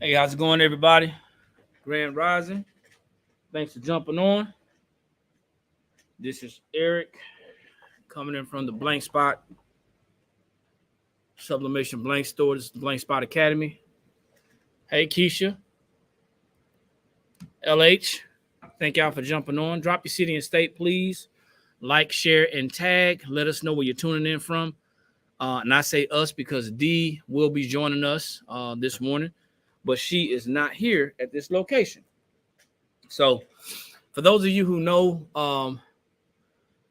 Hey, how's it going, everybody? Grand Rising. Thanks for jumping on. This is Eric coming in from the Blank Spot Sublimation Blank Store. This is the Blank Spot Academy. Hey, Keisha. LH. Thank y'all for jumping on. Drop your city and state, please. Like, share, and tag. Let us know where you're tuning in from. And I say us because D will be joining us this morning, but she is not here at this location. So for those of you who know,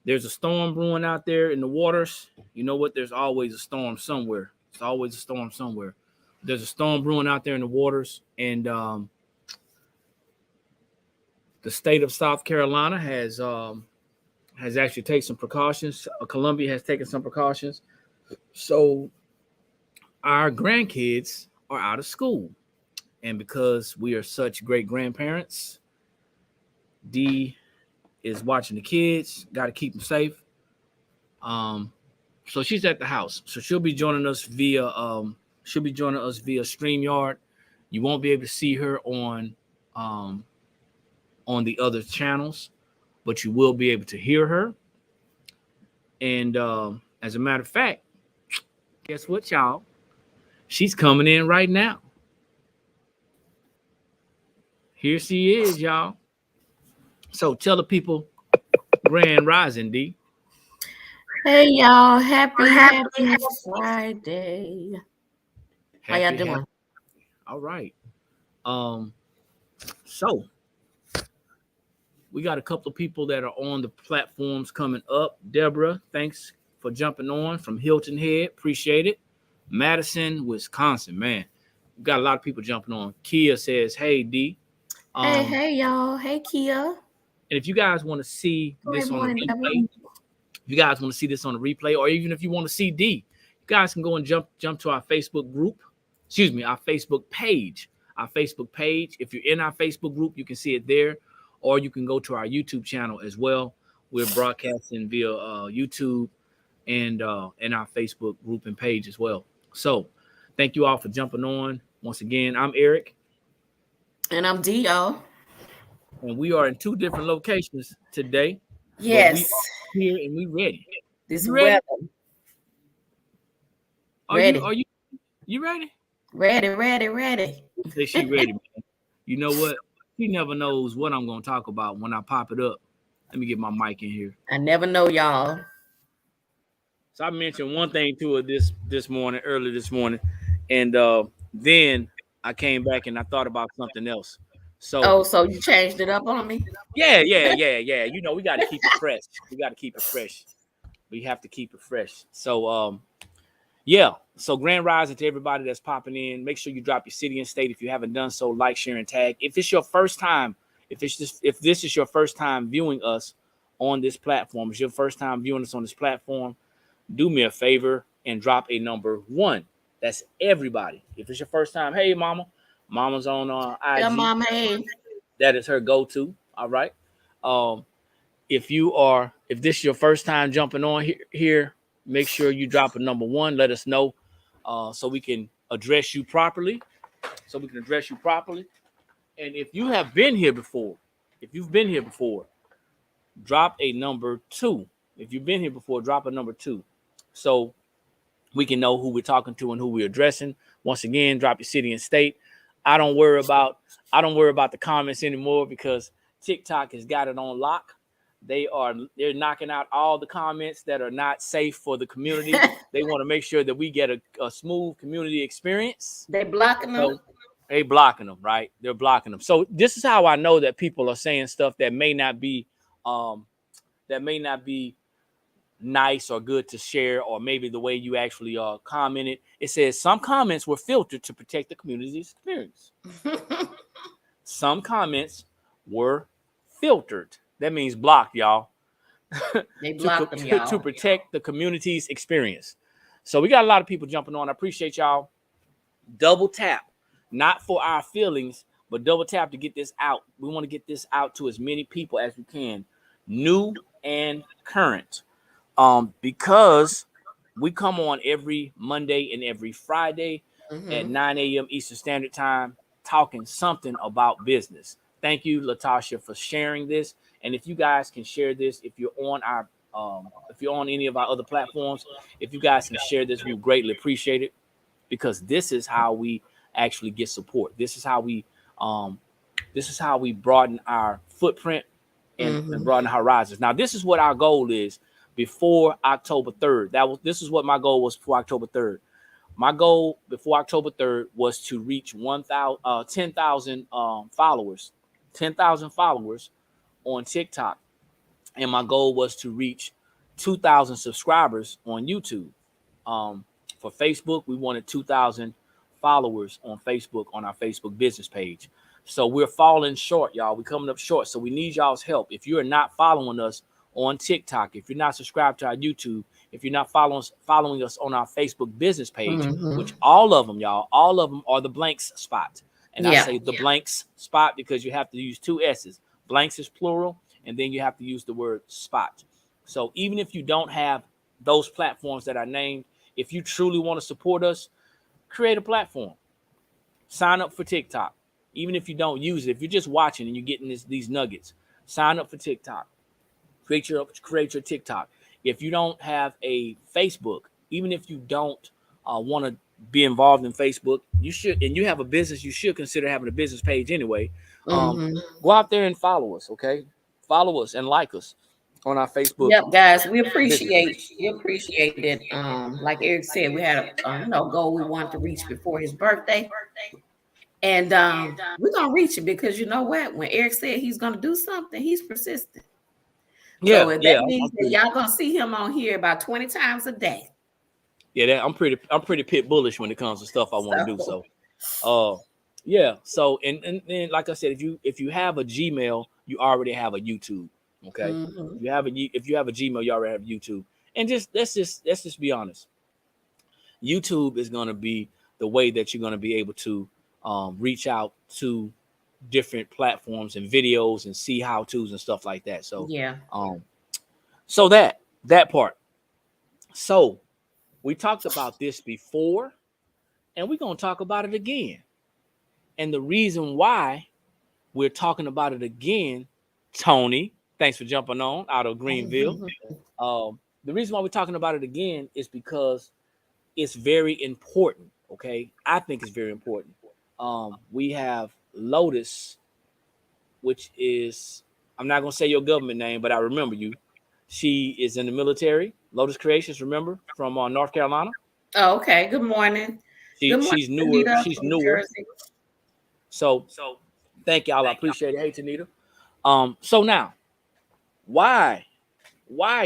there's a storm brewing out there in the waters. You know what? There's always a storm somewhere. There's always a storm somewhere. There's a storm brewing out there in the waters, and the state of South Carolina has actually taken some precautions. Columbia has taken some precautions. So our grandkids are out of school. And because we are such great grandparents, D is watching the kids, got to keep them safe. So she's at the house. So she'll be joining us via StreamYard. You won't be able to see her on the other channels, but you will be able to hear her. And as a matter of fact, guess what, y'all? She's coming in right now. Here she is, y'all. So tell the people, Grand Rising, D. Hey, y'all. Happy Friday. How y'all doing? All right. So we got a couple of people that are on the platforms coming up. Deborah, thanks for jumping on from Hilton Head. Appreciate it. Madison, Wisconsin, man. We got a lot of people jumping on. Kia says, hey, D. Hey, y'all. Hey, Kia. And if you guys want to see this on the replay, or even if you want to see D, you guys can go and jump to our Facebook group. Our Facebook page. Our Facebook page. If you're in our Facebook group, you can see it there, or you can go to our YouTube channel as well. We're broadcasting via YouTube and our Facebook group and page as well. So thank you all for jumping on. Once again, I'm Eric. And I'm D, y'all. And we are in two different locations today. Yes. We are here and we ready. This weather. Ready? You ready? Ready. Say she ready, man. You know what? She never knows what I'm going to talk about when I pop it up. Let me get my mic in here. I never know, y'all. So I mentioned one thing to her early this morning, and then I came back and I thought about something else. So you changed it up on me? Yeah. You know, we got to keep it fresh. We have to keep it fresh. So So Grand Rising to everybody that's popping in. Make sure you drop your city and state if you haven't done so. Like, share, and tag. If it's your first time, if this is your first time viewing us on this platform, it's your first time viewing us on this platform, do me a favor and drop a number 1. That's everybody. If it's your first time, hey, mama. Mama's on IG. Yeah, mama, hey. That is her go-to. All right. If this is your first time jumping on here, make sure you drop a number 1. Let us know so we can address you properly. And if you have been here before, drop a number 2. If you've been here before, drop a number 2. So we can know who we're talking to and who we're addressing. Once again, drop your city and state. I don't worry about the comments anymore because TikTok has got it on lock. They're knocking out all the comments that are not safe for the community. They want to make sure that we get a smooth community experience. They blocking them. They blocking them, right? They're blocking them. So this is how I know that people are saying stuff that may not be nice or good to share, or maybe the way you actually commented. It says some comments were filtered to protect the community's experience. Some comments were filtered. That means blocked, y'all. They blocked them, y'all. To protect the community's experience. So we got a lot of people jumping on. I appreciate y'all. Double tap, not for our feelings, but double tap to get this out. We want to get this out to as many people as we can, new and current. Because we come on every Monday and every Friday at 9 a.m. Eastern Standard Time talking something about business. Thank you, Latasha, for sharing this. And if you guys can share this, if you're on any of our other platforms, if you guys can share this, we would greatly appreciate it, because this is how we actually get support. This is how we broaden our footprint and broaden our horizons. Now, this is what our goal is before October 3rd. This is what my goal was before October 3rd. My goal before October 3rd was to reach 10,000 followers, 10,000 followers on TikTok. And my goal was to reach 2,000 subscribers on YouTube. For Facebook, we wanted 2,000 followers on Facebook, on our Facebook business page. So we're falling short, y'all. We're coming up short. So we need y'all's help. If you're not following us on TikTok, if you're not subscribed to our YouTube, if you're not following us on our Facebook business page, which all of them, y'all, all of them are the blanks spot. And I say the blanks spot because you have to use 2 S's. Blanks is plural, and then you have to use the word spot. So even if you don't have those platforms that are named, if you truly want to support us, create a platform. Sign up for TikTok. Even if you don't use it, if you're just watching and you're getting these nuggets, sign up for TikTok. Create your TikTok. If you don't have a Facebook, even if you don't want to be involved in Facebook, you should, and you have a business, you should consider having a business page anyway. Go out there and follow us, okay? Follow us and like us on our Facebook. Yep, guys, we appreciate it. Like Eric said, we had a goal we wanted to reach before his birthday. And we're gonna reach it, because you know what? When Eric said he's gonna do something, he's persistent. Yeah, so that means that y'all gonna see him on here about 20 times a day. Yeah, I'm pretty pit bullish when it comes to stuff I want to do. So So and like I said, if you have a Gmail, you already have a YouTube. Okay. If you have a Gmail, you already have YouTube. And let's just be honest. YouTube is gonna be the way that you're gonna be able to reach out to different platforms and videos and see how-tos and stuff like that. So so that part. So we talked about this before, and we're gonna talk about it again. And the reason why we're talking about it again, Tony, thanks for jumping on out of Greenville. The reason why we're talking about it again is because it's very important. Okay, I think it's very important. We have Lotus, which is, I'm not gonna say your government name, but I remember you. She is in the military. Lotus Creations, remember, from North Carolina. Oh, okay. Good morning. She's newer. Tanita, she's newer. So thank y'all. I appreciate it. Hey, Tanita. So now, why,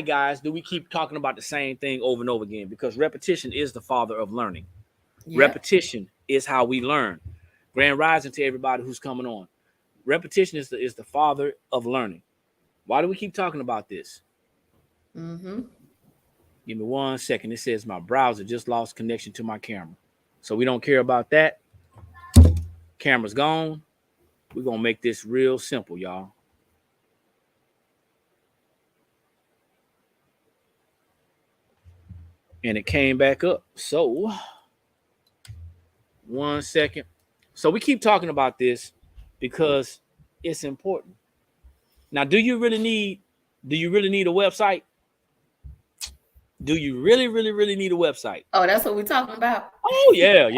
guys, do we keep talking about the same thing over and over again? Because repetition is the father of learning. Yep. Repetition is how we learn. Grand rising to everybody who's coming on. Repetition is the father of learning. Why do we keep talking about this? Give me 1 second. It says my browser just lost connection to my camera. So we don't care about that. Camera's gone. We're going to make this real simple, y'all. And it came back up. So 1 second. So we keep talking about this because it's important. Now, do you really need a website? Do you really need a website? Oh, that's what we're talking about. Oh, yeah.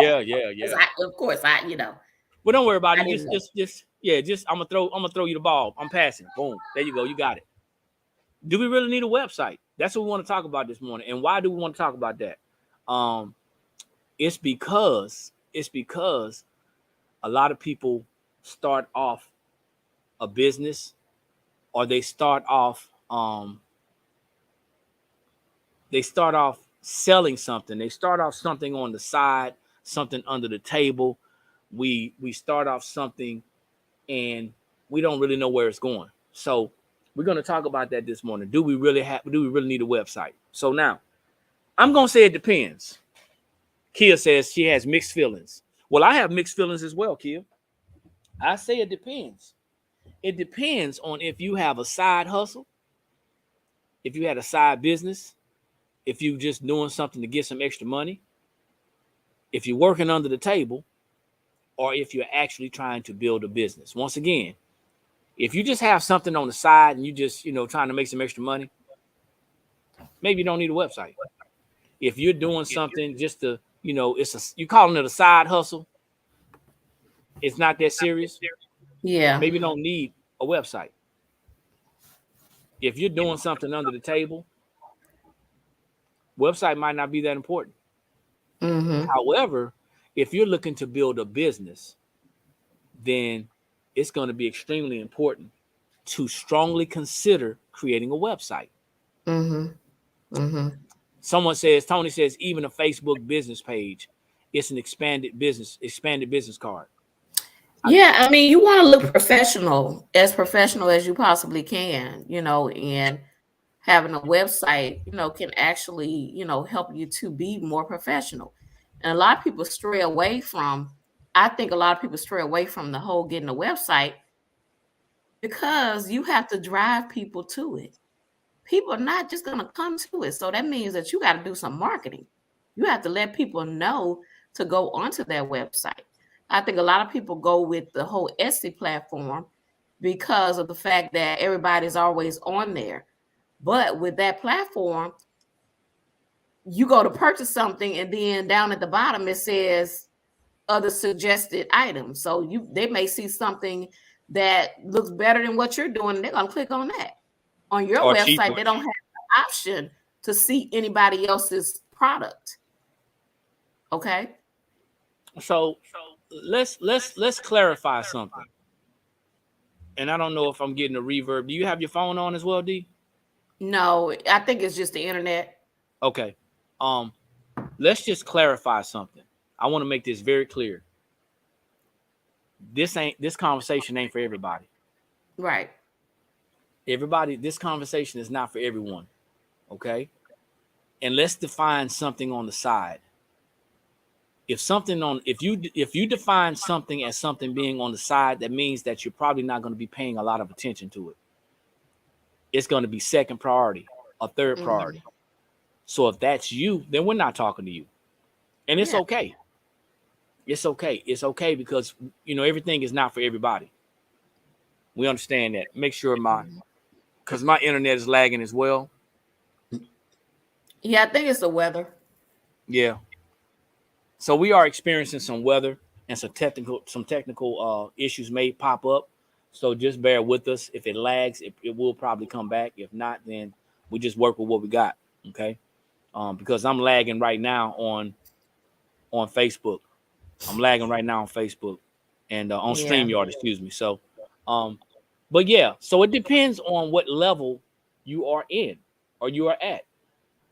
Of course, Well, don't worry about it. I'm gonna throw you the ball. I'm passing. Boom. There you go. You got it. Do we really need a website? That's what we want to talk about this morning. And why do we want to talk about that? It's because a lot of people start off a business, or they start off selling something. They start off something on the side, something under the table. We start off something and we don't really know where it's going. So we're going to talk about that this morning. Do we really need a website? So now I'm going to say it depends. Kia says she has mixed feelings. Well, I have mixed feelings as well, Kia. I say it depends. It depends on if you have a side hustle, if you had a side business, if you just doing something to get some extra money, if you're working under the table, or if you're actually trying to build a business. Once again, if you just have something on the side and you just, trying to make some extra money, maybe you don't need a website. If you're doing something just to, you're calling it a side hustle, it's not that serious. Yeah. Maybe you don't need a website. If you're doing something under the table, website might not be that important. Mm-hmm. However, if you're looking to build a business, then it's going to be extremely important to strongly consider creating a website. Mm-hmm. Mm-hmm. Tony says, even a Facebook business page, it's an expanded business card. Yeah, I mean, you want to look professional as you possibly can, and having a website, can actually, help you to be more professional. And a lot of people stray away from the whole getting a website because you have to drive people to it. People are not just going to come to it. So that means that you got to do some marketing. You have to let people know to go onto their website. I think a lot of people go with the whole Etsy platform because of the fact that everybody's always on there. But with that platform, you go to purchase something and then down at the bottom it says other suggested items. So they may see something that looks better than what you're doing, and they're going to click on that. On your website, cheaper. They don't have the option to see anybody else's product. Okay. So let's clarify something. And I don't know if I'm getting a reverb. Do you have your phone on as well, D? No, I think it's just the internet. Okay. Let's just clarify something. I want to make this very clear. This conversation ain't for everybody. Right. This conversation is not for everyone. Okay. And let's define something on the side. If you define something as something being on the side, that means that you're probably not going to be paying a lot of attention to it. It's going to be second priority or third priority. Mm-hmm. So if that's you, then we're not talking to you. And it's okay. It's okay. It's okay because, everything is not for everybody. We understand that. Make sure because my internet is lagging as well. Yeah, I think it's the weather. Yeah. So we are experiencing some weather and some technical issues may pop up. So just bear with us. If it lags, it will probably come back. If not, then we just work with what we got. Okay. Because I'm lagging right now on Facebook. I'm lagging right now on Facebook and on StreamYard, excuse me. So, but yeah, so it depends on what level you are in or you are at.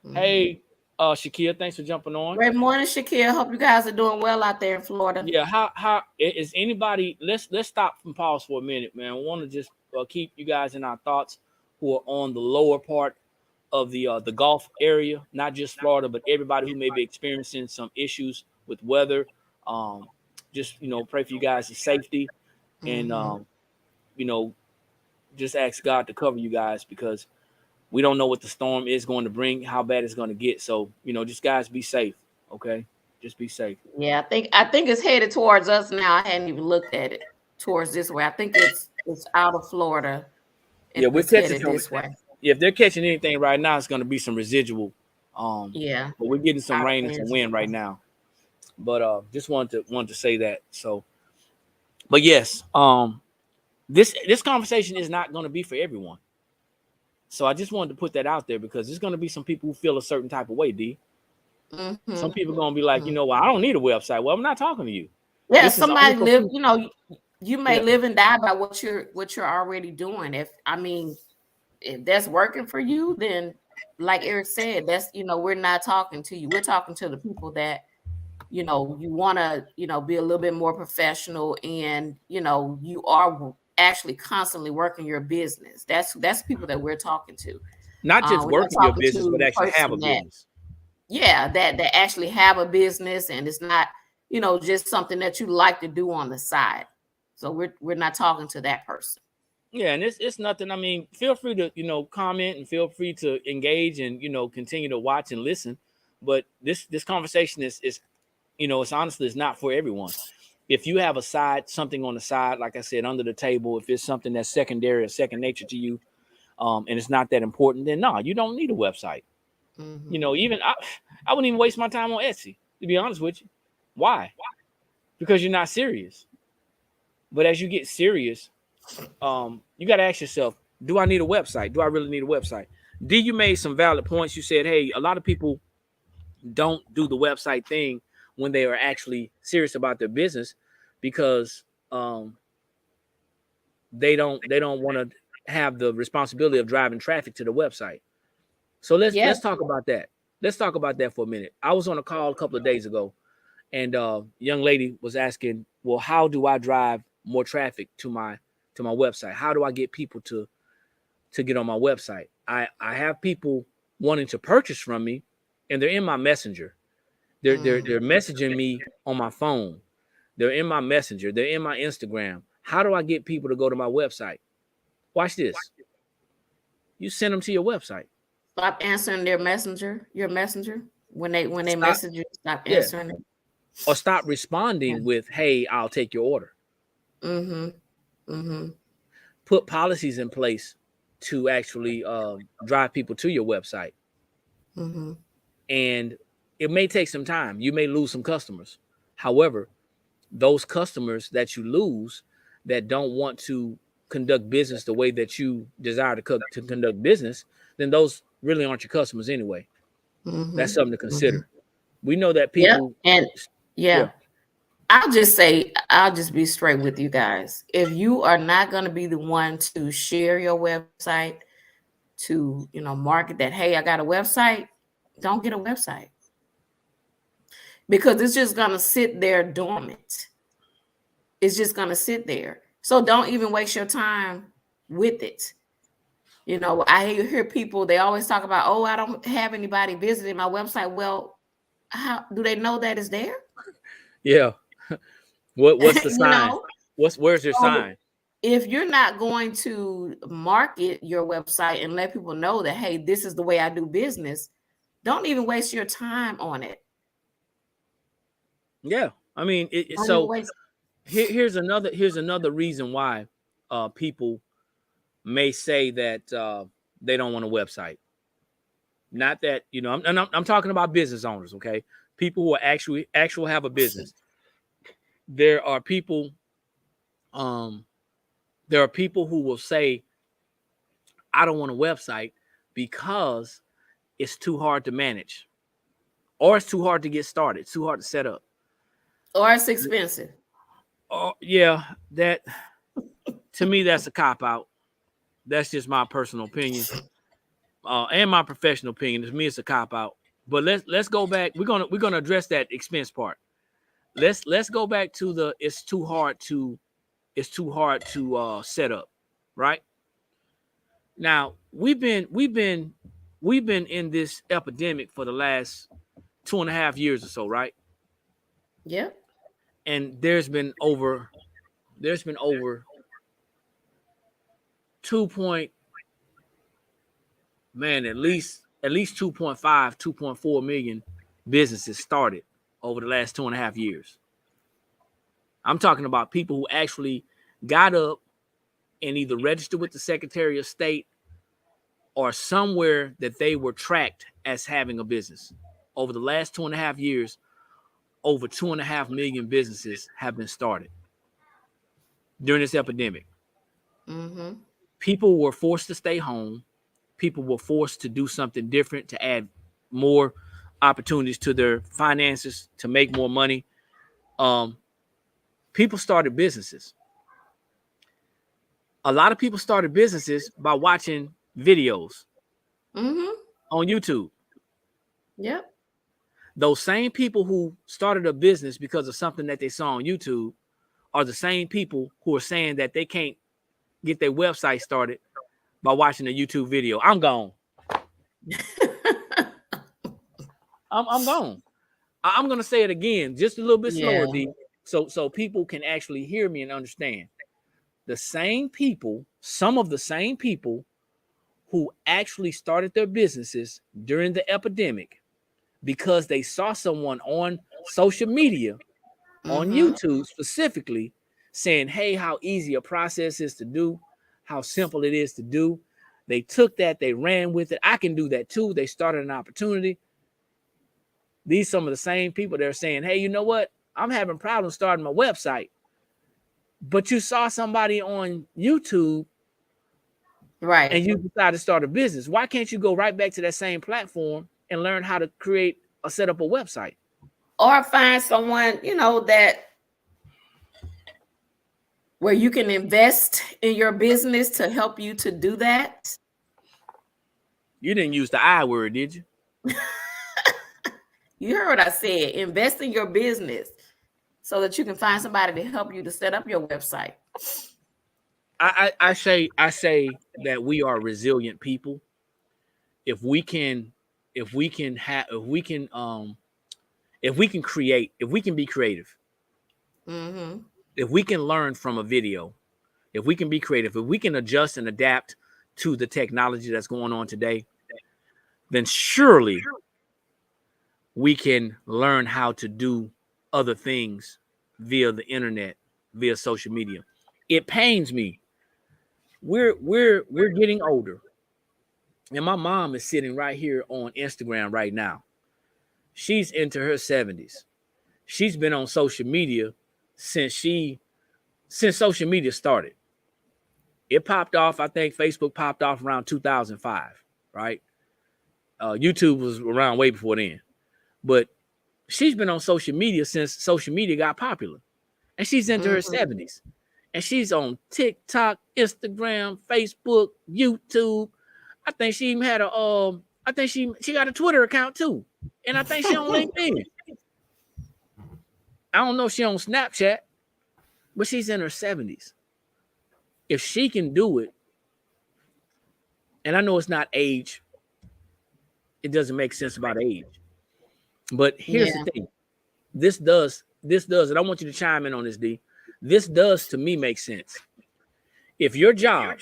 Mm-hmm. Hey, Shakia, thanks for jumping on. Great morning, Shakia. Hope you guys are doing well out there in Florida. Yeah, how is anybody? Let's stop and pause for a minute, man. I want to just keep you guys in our thoughts who are on the lower part of the Gulf area, not just Florida, but everybody who may be experiencing some issues with weather. Just pray for you guys' safety, and just ask God to cover you guys because we don't know what the storm is going to bring, how bad it's going to get. So just guys, be safe, okay? Just be safe. Yeah, I think it's headed towards us now. I hadn't even looked at it towards this way. I think it's out of Florida. Yeah, we're catching this way. Yeah, if they're catching anything right now, it's going to be some residual. But we're getting some rain and some wind right now. But just wanted to say that. So, but yes, this conversation is not going to be for everyone. So I just wanted to put that out there because there's going to be some people who feel a certain type of way, D. Mm-hmm. Some people are going to be like, well, I don't need a website. Well, I'm not talking to you. Yeah, somebody live, you may live and die by what you're already doing. If that's working for you, then like Eric said, that's, we're not talking to you. We're talking to the people that, you want to, be a little bit more professional and, you are actually constantly working your business. That's people that we're talking to. Not just working your business, but actually have a business. Yeah, that actually have a business and it's not, just something that you like to do on the side. So we're not talking to that person. Yeah, and it's nothing. I mean, feel free to, comment and feel free to engage and, continue to watch and listen. But this conversation is it's honestly, it's not for everyone. if you have something on the side, like I said, under the table, if it's something that's secondary or second nature to you, and it's not that important, then no, you don't need a website. Mm-hmm. You know, even I wouldn't even waste my time on Etsy, to be honest with you. Why? Because you're not serious. But as you get serious, you got to ask yourself, do I need a website? Do I really need a website? D, you made some valid points. You said, hey, a lot of people don't do the website thing when they are actually serious about their business because they don't want to have the responsibility of driving traffic to the website. So let's talk about that. Let's talk about that for a minute. I was on a call a couple of days ago, and a young lady was asking, well, how do I drive more traffic to my website? How do I get people to get on my website? I have people wanting to purchase from me, and they're in my messenger. They're messaging me on my phone. They're in my messenger. They're in my Instagram. How do I get people to go to my website? Watch this. You send them to your website. Stop answering your messenger. When they message you, stop answering it. Or stop responding with, hey, I'll take your order. Mm-hmm. Mm-hmm. Put policies in place to actually drive people to your website. Mm-hmm. And it may take some time. You may lose some customers. However, those customers that you lose that don't want to conduct business the way that you desire to conduct business, then those really aren't your customers anyway. Mm-hmm. That's something to consider. Mm-hmm. We know that people. Yeah. I'll just be straight with you guys. If you are not going to be the one to share your website, to, market that, hey, I got a website, don't get a website. Because it's just going to sit there dormant. It's just going to sit there. So don't even waste your time with it. I hear people, they always talk about, oh, I don't have anybody visiting my website. Well, how do they know that it's there? Yeah. What's the sign? Where's your sign? If you're not going to market your website and let people know that, hey, this is the way I do business, don't even waste your time on it. Yeah. I mean, here's another reason why people may say that they don't want a website. Not that, I'm talking about business owners, okay? People who are actually have a business. There are people who will say, I don't want a website because it's too hard to manage, or it's too hard to get started, it's too hard to set up, or it's expensive. Oh yeah, that to me that's a cop out. That's just my personal opinion, and my professional opinion. To me, it's a cop out. But let's go back. We're gonna address that expense part. Let's go back to it's too hard to set up, right? Now we've been in this epidemic for the last 2.5 years or so, right? Yep. And there's been over 2. At least 2.5, 2.4 million businesses started over the last 2.5 years. I'm talking about people who actually got up and either registered with the Secretary of State or somewhere that they were tracked as having a business. Over the last 2.5 years, over 2.5 million businesses have been started during this epidemic. Mm-hmm. People were forced to stay home. People were forced to do something different, to add more opportunities to their finances, to make more money. People started businesses. A lot of people started businesses by watching videos on YouTube. Yep. Those same people who started a business because of something that they saw on YouTube are the same people who are saying that they can't get their website started by watching a YouTube video. I'm gone. I'm gone. I'm going to say it again, just a little bit slower, D, so people can actually hear me and understand. The same people, some of the same people who actually started their businesses during the epidemic because they saw someone on social media on YouTube specifically, saying, hey, how easy a process is to do, how simple it is to do. They took that, they ran with it. I can do that too. They started an opportunity. These some of the same people that are saying, hey, you know what? I'm having problems starting my website. But you saw somebody on YouTube, right, and you decided to start a business. Why can't you go right back to that same platform and learn how to create or set up a website? Or find someone, that where you can invest in your business to help you to do that. You didn't use the I word, did you? You heard what I said. Invest in your business so that you can find somebody to help you to set up your website. I say that we are resilient people. If we can be creative, if we can learn from a video, if we can be creative, if we can adjust and adapt to the technology that's going on today, then surely we can learn how to do other things via the internet, via social media. It pains me. We're getting older. And my mom is sitting right here on Instagram right now. She's into her 70s. She's been on social media since social media started. It popped off, I think Facebook popped off around 2005, right? YouTube was around way before then. But she's been on social media since social media got popular. And she's into her 70s. And she's on TikTok, Instagram, Facebook, YouTube. I think she even had she got a Twitter account too. And I think she on LinkedIn. I don't know if she on Snapchat, but she's in her 70s. If she can do it, and I know it's not age, it doesn't make sense about age. But here's the thing. This does, and I want you to chime in on this, D. This does to me make sense. If your job,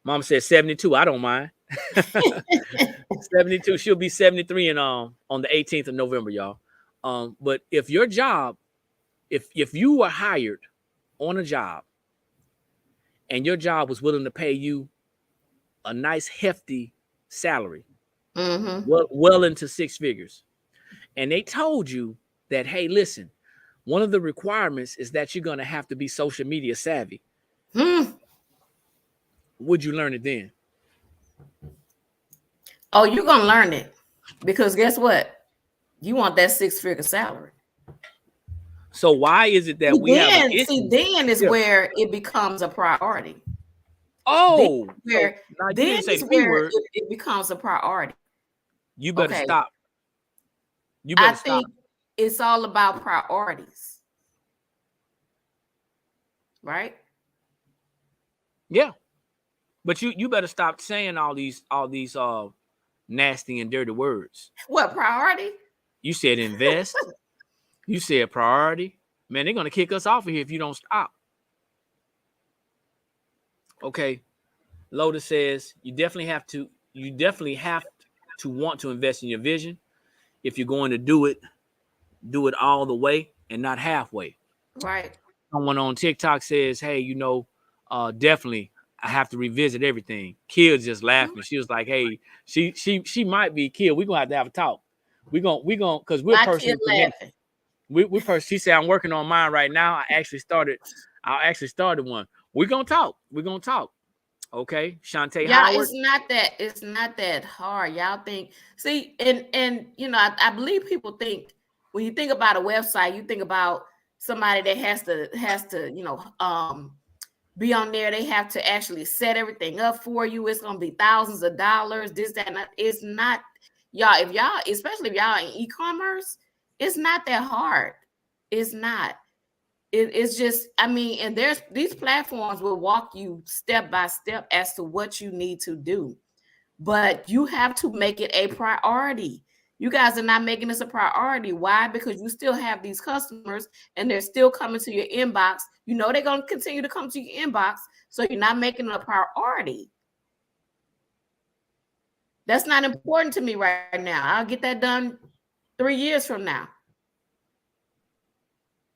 Mom said 72, I don't mind. 72, she'll be 73 and on the 18th of November, y'all. But if your job, if you were hired on a job and your job was willing to pay you a nice hefty salary, well into six figures, and they told you that, hey, listen, one of the requirements is that you're going to have to be social media savvy. Would you learn it then? Oh, you're going to learn it because guess what? You want that six-figure salary. So why is it that we have an issue? Then is where it becomes a priority. Oh, then is where it becomes a priority. You better stop. I think it's all about priorities, right? Yeah, but you better stop saying all these nasty and dirty words. What priority? You said invest. You said priority. Man, they're gonna kick us off of here if you don't stop. Okay, Loda says you definitely have to want to invest in your vision. If you're going to do it all the way and not halfway. Right. Someone on TikTok says, hey, definitely I have to revisit everything. Kid just laughing. She was like, hey, she might be Kid. We're gonna have a talk. We're gonna because we're personally connected. She said, I'm working on mine right now. I actually started one. We're gonna talk. Okay, Shantae Howard. It's not that hard. Y'all think, see, and I believe people think when you think about a website, you think about somebody that has to be on there. They have to actually set everything up for you. It's gonna be thousands of dollars, this, that, and that. It's not, y'all, especially if y'all in e-commerce, it's not that hard. It's not. It's just, and there's these platforms will walk you step by step as to what you need to do, but you have to make it a priority. You guys are not making this a priority. Why? Because you still have these customers and they're still coming to your inbox. They're going to continue to come to your inbox, so you're not making it a priority. That's not important to me right now. I'll get that done 3 years from now.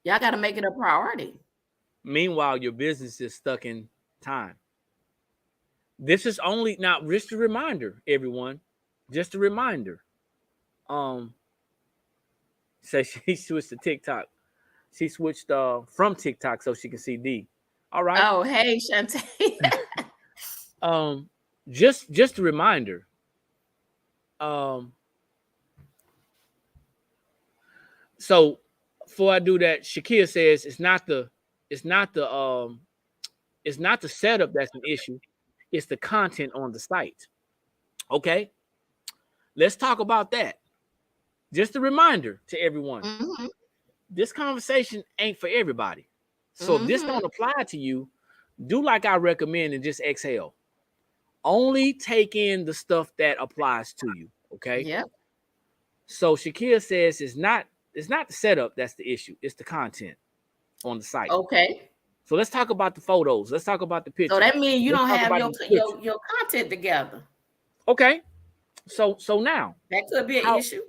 Y'all got to make it a priority. Meanwhile, your business is stuck in time. This is only now just a reminder, everyone. Just a reminder. Say she switched to TikTok. She switched from TikTok so she can see D. All right. Oh, hey, Shantae. Just a reminder. So before I do that, Shakia says it's not the setup that's an issue. It's the content on the site. Okay. Let's talk about that. Just a reminder to everyone. Mm-hmm. This conversation ain't for everybody. So if this don't apply to you, do like I recommend and just exhale. Only take in the stuff that applies to you. Okay. Yep. So Shakia says it's not the setup that's the issue. It's the content on the site. Okay. So let's talk about the photos. Let's talk about the pictures. So that means you don't have your content together. Okay. So now that could be an issue.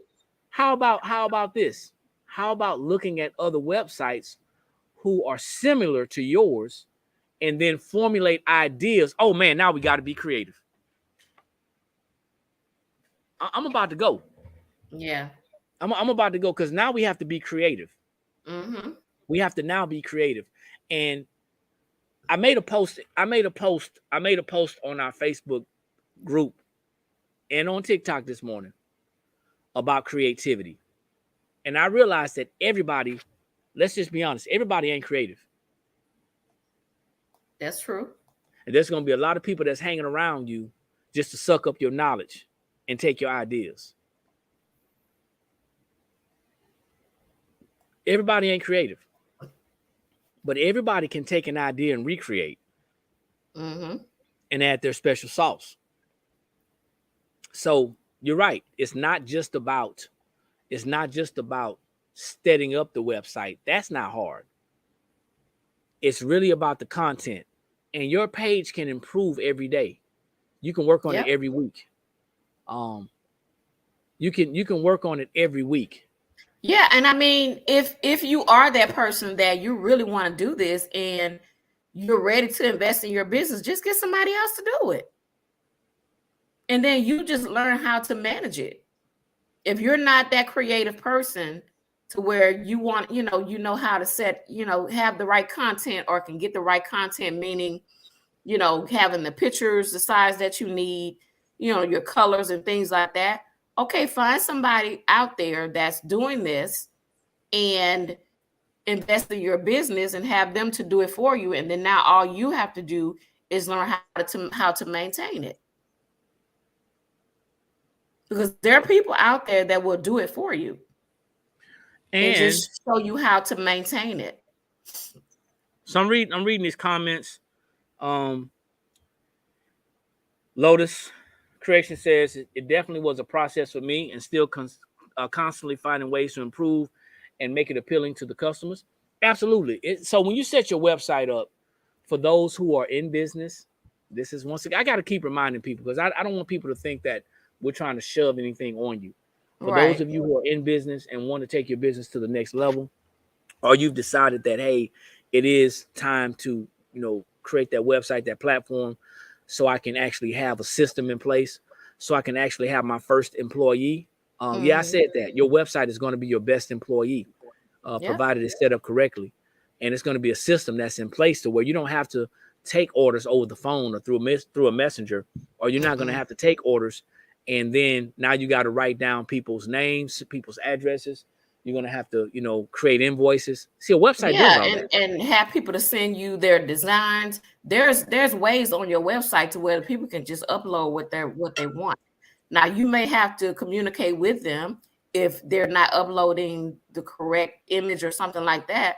How about this? How about looking at other websites who are similar to yours and then formulate ideas? Oh man, now we got to be creative. I'm about to go. Yeah. I'm about to go because now we have to be creative. Mm-hmm. We have to now be creative. And I made a post on our Facebook group and on TikTok this morning about creativity. And I realized that everybody, let's just be honest, everybody ain't creative. That's true. And there's going to be a lot of people that's hanging around you just to suck up your knowledge and take your ideas. Everybody ain't creative. But everybody can take an idea and recreate and add their special sauce. So you're right. It's not just about setting up the website. That's not hard. It's really about the content. And your page can improve every day. You can work on it every week. You can work on it every week. Yeah, and I mean, if you are that person that you really want to do this and you're ready to invest in your business, just get somebody else to do it. And then you just learn how to manage it. If you're not that creative person to where you want, you know how to set, have the right content or can get the right content, meaning, having the pictures, the size that you need, your colors and things like that. Okay, find somebody out there that's doing this and invest in your business and have them to do it for you. And then now all you have to do is learn how to maintain it. Because there are people out there that will do it for you. And just show you how to maintain it. So I'm reading these comments. Lotus Correction says it definitely was a process for me and still constantly finding ways to improve and make it appealing to the customers. Absolutely. So when you set your website up, for those who are in business, this is once again, I got to keep reminding people because I don't want people to think that we're trying to shove anything on you. For those of you who are in business and want to take your business to the next level, or you've decided that, hey, it is time to, create that website, that platform, so I can actually have a system in place, so I can actually have my first employee. Yeah, I said that. Your website is going to be your best employee, provided it's set up correctly. And it's going to be a system that's in place to where you don't have to take orders over the phone or through a messenger, or you're not going to have to take orders. And then now you got to write down people's names, people's addresses. You're going to have to, create invoices. See, a website does all that. And have people to send you their designs. There's ways on your website to where people can just upload what they want. Now, you may have to communicate with them if they're not uploading the correct image or something like that.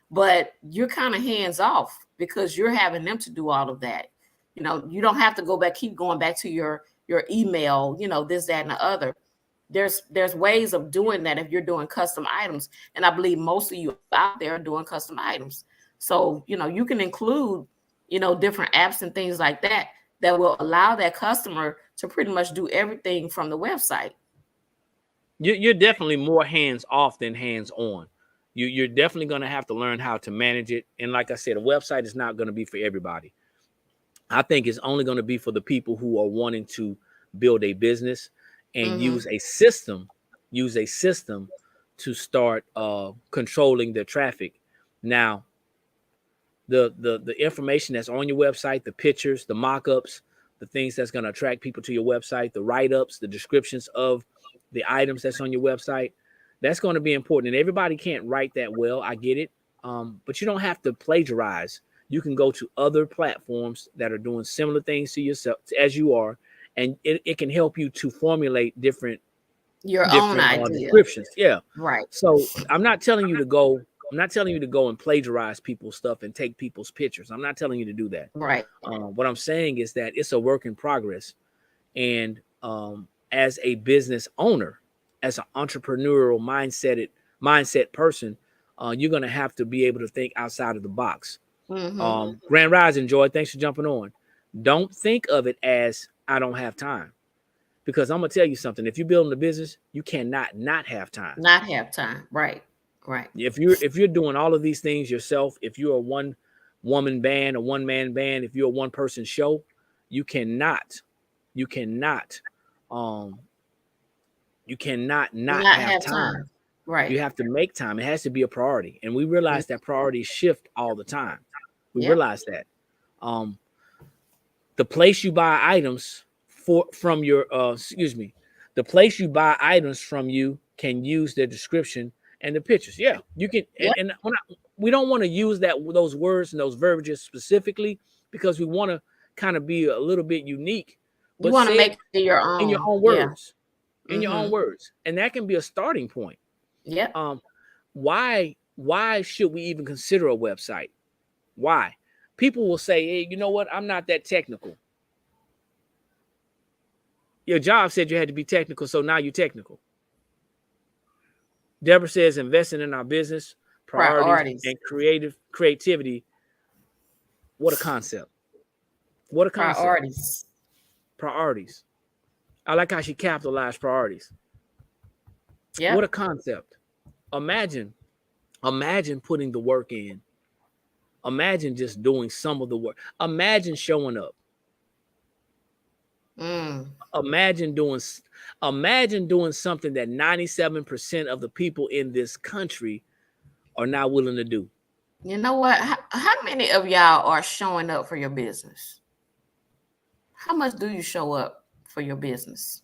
But you're kind of hands off because you're having them to do all of that. You don't have to keep going back to your email, this, that, and the other. There's ways of doing that if you're doing custom items. And I believe most of you out there are doing custom items. So, you can include, different apps and things like that will allow that customer to pretty much do everything from the website. You're definitely more hands off than hands on. You're definitely going to have to learn how to manage it. And like I said, a website is not going to be for everybody. I think it's only going to be for the people who are wanting to build a business and use a system to start controlling their traffic. Now, the information that's on your website, the pictures, the mock-ups, the things that's going to attract people to your website, the write-ups, the descriptions of the items that's on your website, that's going to be important. And everybody can't write that well. I get it. But you don't have to plagiarize. You can go to other platforms that are doing similar things to yourself as you are, and it can help you to formulate different own idea. Descriptions. Yeah. Right. So I'm not telling you to go and plagiarize people's stuff and take people's pictures. I'm not telling you to do that. Right. What I'm saying is that it's a work in progress. And as a business owner, as an entrepreneurial mindset person, you're going to have to be able to think outside of the box. Grand Rising, Joy, thanks for jumping on. Don't think of it as I don't have time. Because I'm going to tell you something. If you're building a business, you cannot not have time. Not have time. Right. Right. If you're doing all of these things yourself, if you're a one-woman band, a one-man band, if you're a one-person show, you cannot not have time. Right. You have to make time. It has to be a priority. And we realize that priorities shift all the time. We realize that. The place you buy items from you can use their description and the pictures. Yeah, you can. And we don't want to use those words and those verbiages specifically because we want to kind of be a little bit unique. But you want to make it your own in your own words, your own words, and that can be a starting point. Yeah. Why should we even consider a website? Why? People will say, hey, you know what? I'm not that technical. Your job said you had to be technical, so now you're technical. Deborah says investing in our business, priorities. And creativity. What a concept. What a concept. Priorities. I like how she capitalized priorities. Yeah. What a concept. Imagine putting the work in. Imagine just doing some of the work. Imagine showing up. Imagine doing something that 97% of the people in this country are not willing to do. You know what? How many of y'all are showing up for your business? How much do you show up for your business?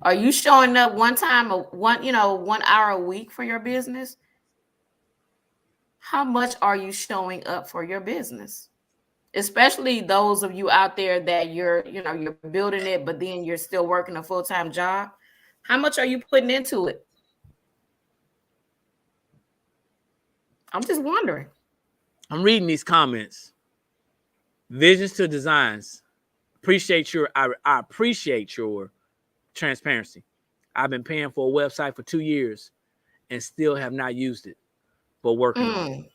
Are you showing up one hour a week for your business? How much are you showing up for your business? Especially those of you out there that you're building it, but then you're still working a full-time job. How much are you putting into it? I'm just wondering. I'm reading these comments. Visions to designs. I appreciate your transparency. I've been paying for a website for 2 years and still have not used it, but working on it.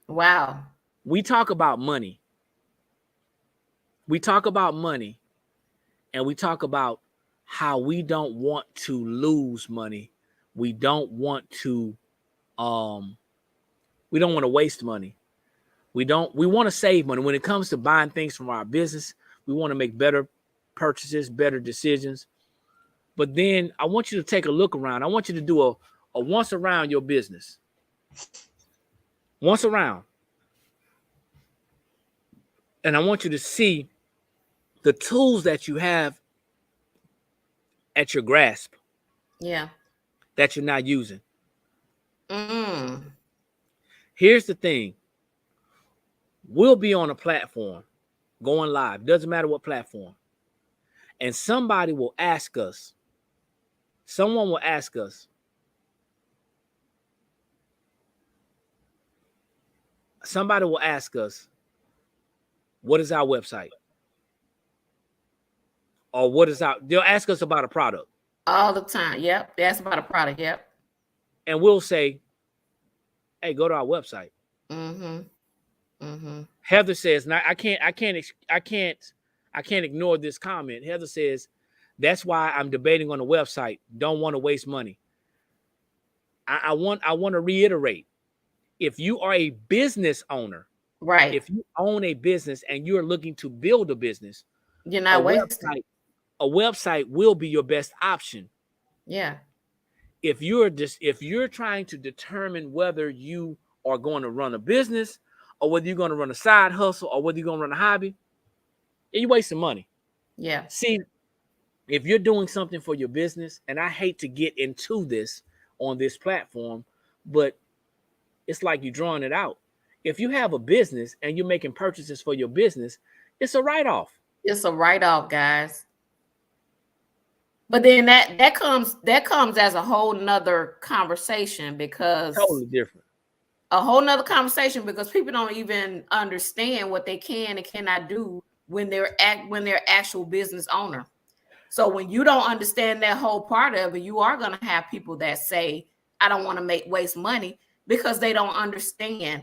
Wow. We talk about money. And we talk about how we don't want to lose money. We don't want to waste money. We want to save money. When it comes to buying things from our business, we want to make better purchases, better decisions. But then I want you to take a look around. I want you to do a once around your business. Once around. And I want you to see the tools that you have at your grasp. Yeah. That you're not using. Here's the thing. We'll be on a platform going live. Doesn't matter what platform. And somebody will ask us. Someone will ask us. Somebody will ask us, what is our website? Or they'll ask us about a product. All the time. Yep. They ask about a product. Yep. And we'll say, hey, go to our website. Heather says, now I can't ignore this comment. Heather says, that's why I'm debating on the website. Don't want to waste money. I want to reiterate, if you are a business owner, right, if you own a business and you're looking to build a business, you're a not wasting. website will be your best option. Yeah. If you're trying to determine whether you are going to run a business or whether you're going to run a side hustle or whether you're going to run a hobby, you're wasting money. Yeah. See, if you're doing something for your business, and I hate to get into this on this platform, but it's like you're drawing it out. If you have a business and you're making purchases for your business, it's a write-off. It's a write-off, guys. But then that comes as a whole nother conversation, because Totally different. A whole nother conversation, because people don't even understand what they can and cannot do when they're actual business owner. So when you don't understand that whole part of it, you are going to have people that say, I don't want to waste money, because they don't understand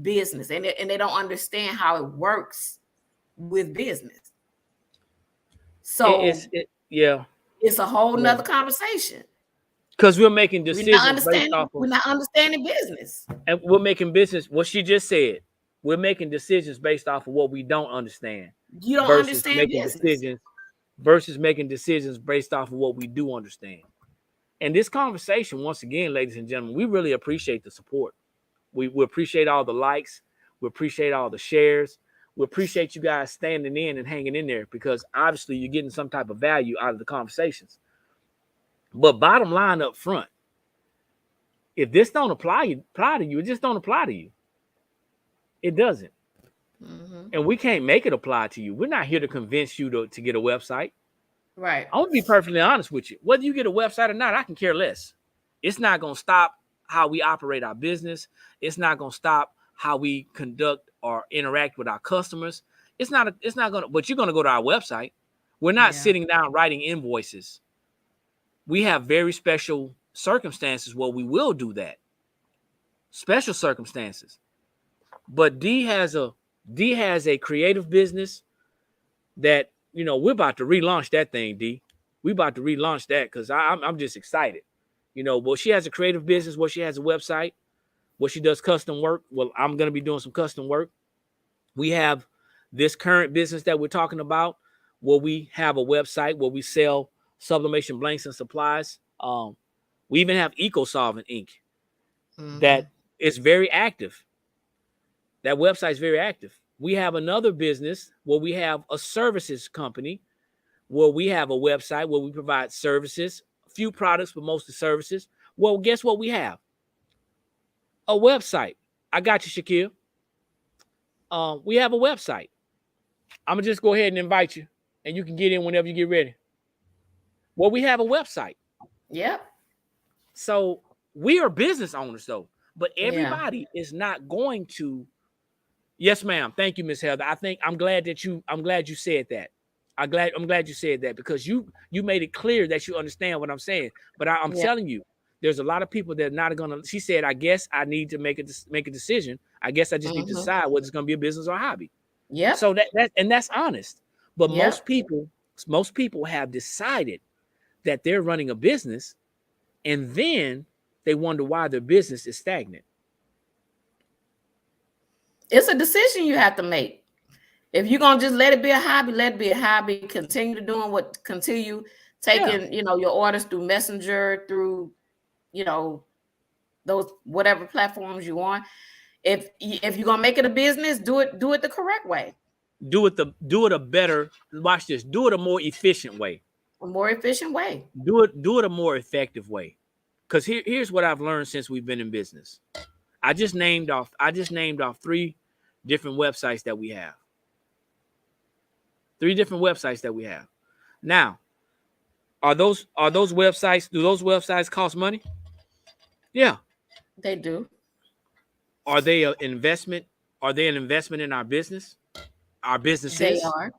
business and they don't understand how it works with business. So it's a whole nother conversation. Because we're making decisions we're not understanding business. And we're making business, what she just said, we're making decisions based off of what we don't understand. You don't understand business. Versus making decisions based off of what we do understand. And this conversation, once again, ladies and gentlemen, we really appreciate the support. We appreciate all the likes. We appreciate all the shares. We appreciate you guys standing in and hanging in there, because obviously you're getting some type of value out of the conversations. But bottom line up front, if this don't apply to you, it just don't apply to you. It doesn't. Mm-hmm. And we can't make it apply to you. We're not here to convince you to get a website. Right. I want to be perfectly honest with you. Whether you get a website or not, I can care less. It's not going to stop how we operate our business. It's not going to stop how we conduct or interact with our customers. It's not going to, but you're going to go to our website. We're not sitting down writing invoices. We have very special circumstances where we will do that. Special circumstances. But D has a creative business that, we're about to relaunch that thing, D. We're about to relaunch that because I'm just excited. Well, she has a creative business where she has a website, where she does custom work. Well, I'm going to be doing some custom work. We have this current business that we're talking about, where we have a website where we sell sublimation blanks and supplies. We even have EcoSolvent ink that is very active. That website is very active. We have another business where we have a services company, where we have a website where we provide services, a few products, but mostly services. Well, guess what we have? A website. I got you, Shaquille. We have a website. I'm going to just go ahead and invite you, and you can get in whenever you get ready. Well, we have a website. Yep. So we are business owners, though, but everybody is not going to. Yes, ma'am. Thank you, Miss Heather. I'm glad you said that. I'm glad you said that, because you made it clear that you understand what I'm saying. But I'm telling you, there's a lot of people that are not going to. She said, I guess I need to make a decision. I guess I just need to decide whether it's going to be a business or a hobby. Yeah. So that's honest. But most people have decided that they're running a business, and then they wonder why their business is stagnant. It's a decision you have to make. If you're gonna just let it be a hobby, let it be a hobby. Continue taking, your orders through Messenger, through, those whatever platforms you want. If you're gonna make it a business, do it the correct way. Do it a better. Watch this. Do it a more efficient way. A more efficient way. Do it a more effective way. Because here's what I've learned since we've been in business. I just named off 3 different websites that we have. 3 different websites that we have. Now, do those websites cost money? Yeah. They do. Are they an investment? Are they an investment in our business? Our businesses? They are.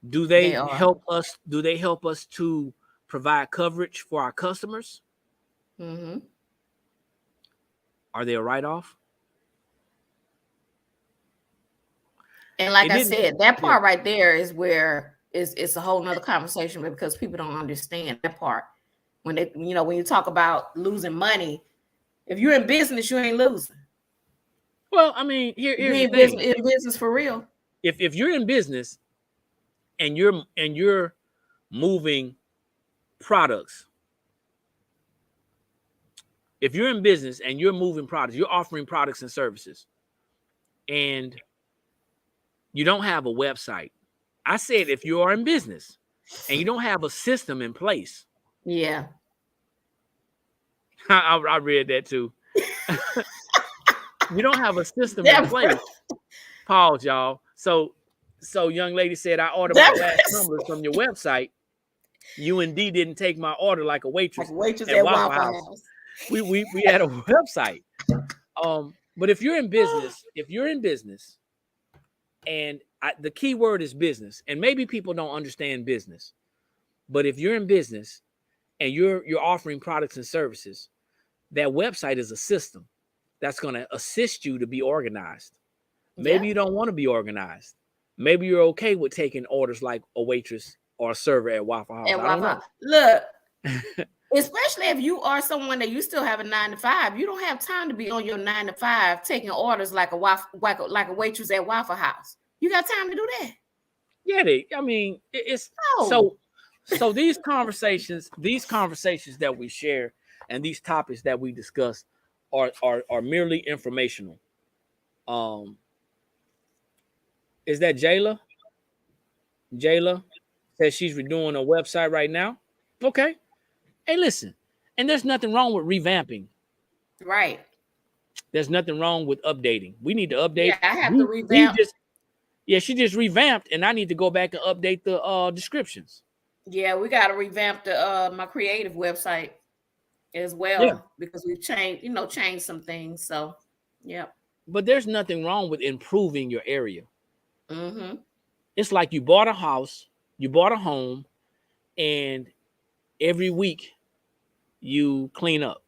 Do they help us? Do they help us to provide coverage for our customers? Mm-hmm. Are they a write-off? And like I said, that part right there is where it's a whole nother conversation, because people don't understand that part. when you talk about losing money, if you're in business, you ain't losing. Well, I mean, here's the thing. In business for real. If you're in business and you're moving products, if you're in business and you're moving products, you're offering products and services, and you don't have a website. I said if you are in business and you don't have a system in place. Yeah. I read that too. You don't have a system in place. Pause, y'all. So young lady said, I ordered my last numbers from your website. You indeed didn't take my order like a waitress, at Waffle House. We had a website. But if you're in business, and the key word is business, and maybe people don't understand business, but if you're in business and you're offering products and services, that website is a system that's going to assist you to be organized. Maybe you don't want to be organized. Maybe you're okay with taking orders like a waitress or a server at Waffle House. Look, especially if you are someone that you still have a 9-to-5, you don't have time to be on your 9-to-5 taking orders like a waitress at Waffle House. You got time to do that? Yeah, it's so these conversations that we share and these topics that we discuss are merely informational. Is that Jayla? Jayla says she's redoing a website right now. Okay. Hey, listen, and there's nothing wrong with revamping. Right. There's nothing wrong with updating. We need to update. Yeah, I have to revamp. She just revamped, and I need to go back and update the descriptions. Yeah, we got to revamp my creative website as well, because we've changed some things. So, yeah. But there's nothing wrong with improving your area. Mm-hmm. It's like you bought a house, you bought a home, and every week you clean up.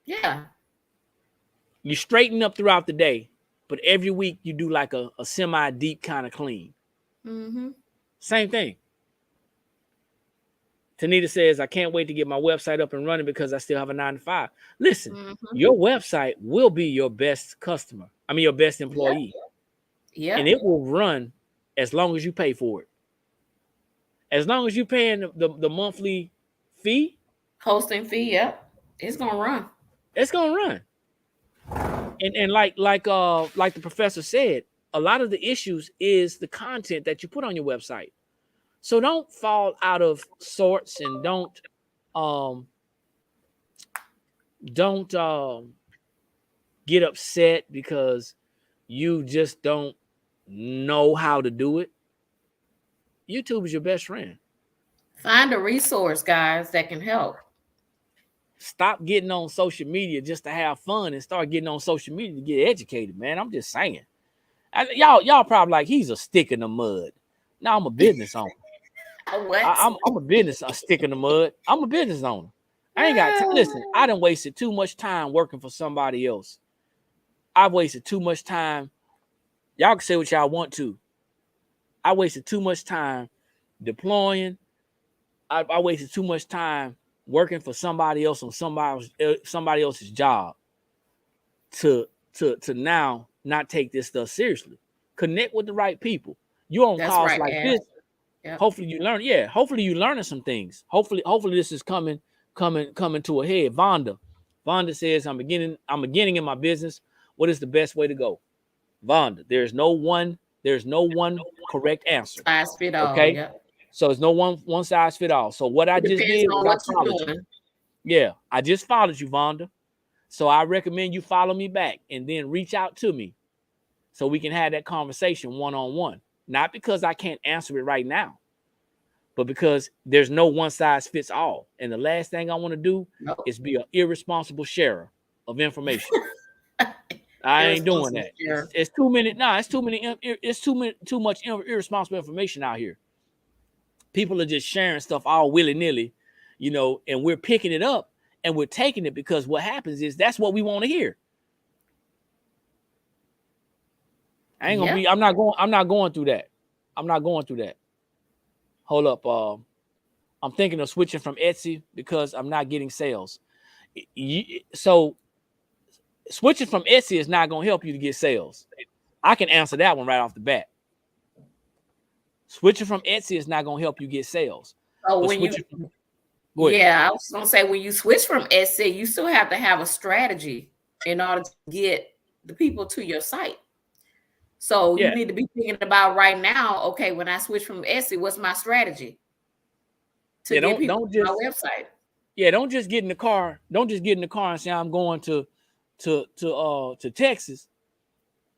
Yeah. You straighten up throughout the day, but every week you do like a semi-deep kind of clean. Mm-hmm. Same thing. Tanita says, I can't wait to get my website up and running because I still have a 9-to-5. Listen, your website will be your best customer. I mean, your best employee. Yeah. And it will run as long as you pay for it. As long as you're paying the monthly fee. Hosting fee, it's going to run. It's going to run. And like the professor said, a lot of the issues is the content that you put on your website. So don't fall out of sorts and don't get upset because you just don't know how to do it. YouTube is your best friend. Find a resource, guys, that can help. Stop getting on social media just to have fun and start getting on social media to get educated, man. I'm just saying. Y'all probably like, he's a stick in the mud. Now I'm a business owner. What? I'm a stick in the mud. I'm a business owner. I ain't got to listen. I done wasted too much time working for somebody else. I've wasted too much time. Y'all can say what y'all want to. I wasted too much time deploying. I wasted too much time working for somebody else on somebody else's job to now not take this stuff seriously. Connect with the right people. You on calls right, like this. Yep. Hopefully you learn. Yeah, hopefully you learning some things. Hopefully this is coming to a head. Vonda says, I'm beginning in my business. What is the best way to go? Vonda, there's no one correct answer. Size fit all. Okay. Yep. So it's no one size fit all. So what I just did was I followed you. Yeah, I just followed you, Vonda. So I recommend you follow me back and then reach out to me so we can have that conversation one-on-one. Not because I can't answer it right now, but because there's no one size fits all. And the last thing I want to do is be an irresponsible sharer of information. I ain't doing that. It's too many. Nah, it's too much irresponsible information out here. People are just sharing stuff all willy-nilly, and we're picking it up and we're taking it because what happens is that's what we want to hear. I ain't gonna be. I'm not going through that. I'm not going through that. Hold up. I'm thinking of switching from Etsy because I'm not getting sales. So switching from Etsy is not going to help you to get sales. I can answer that one right off the bat. Switching from Etsy is not going to help you get sales. So when I was going to say, when you switch from Etsy, you still have to have a strategy in order to get the people to your site. So you need to be thinking about right now, okay, when I switch from Etsy, what's my strategy to get people to my website? Yeah, don't just get in the car. Don't just get in the car and say I'm going to Texas,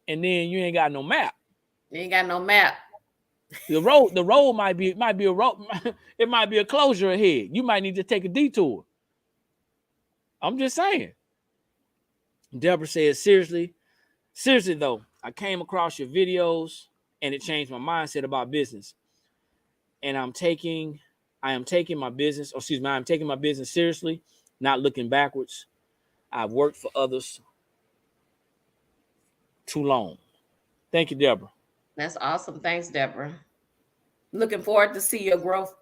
and then you ain't got no map. You ain't got no map. The road might be a road. It might be a closure ahead. You might need to take a detour. I'm just saying. Deborah says, seriously though, I came across your videos and it changed my mindset about business. And I am taking my business seriously, not looking backwards. I've worked for others too long. Thank you, Deborah. That's awesome. Thanks, Deborah. Looking forward to see your growth.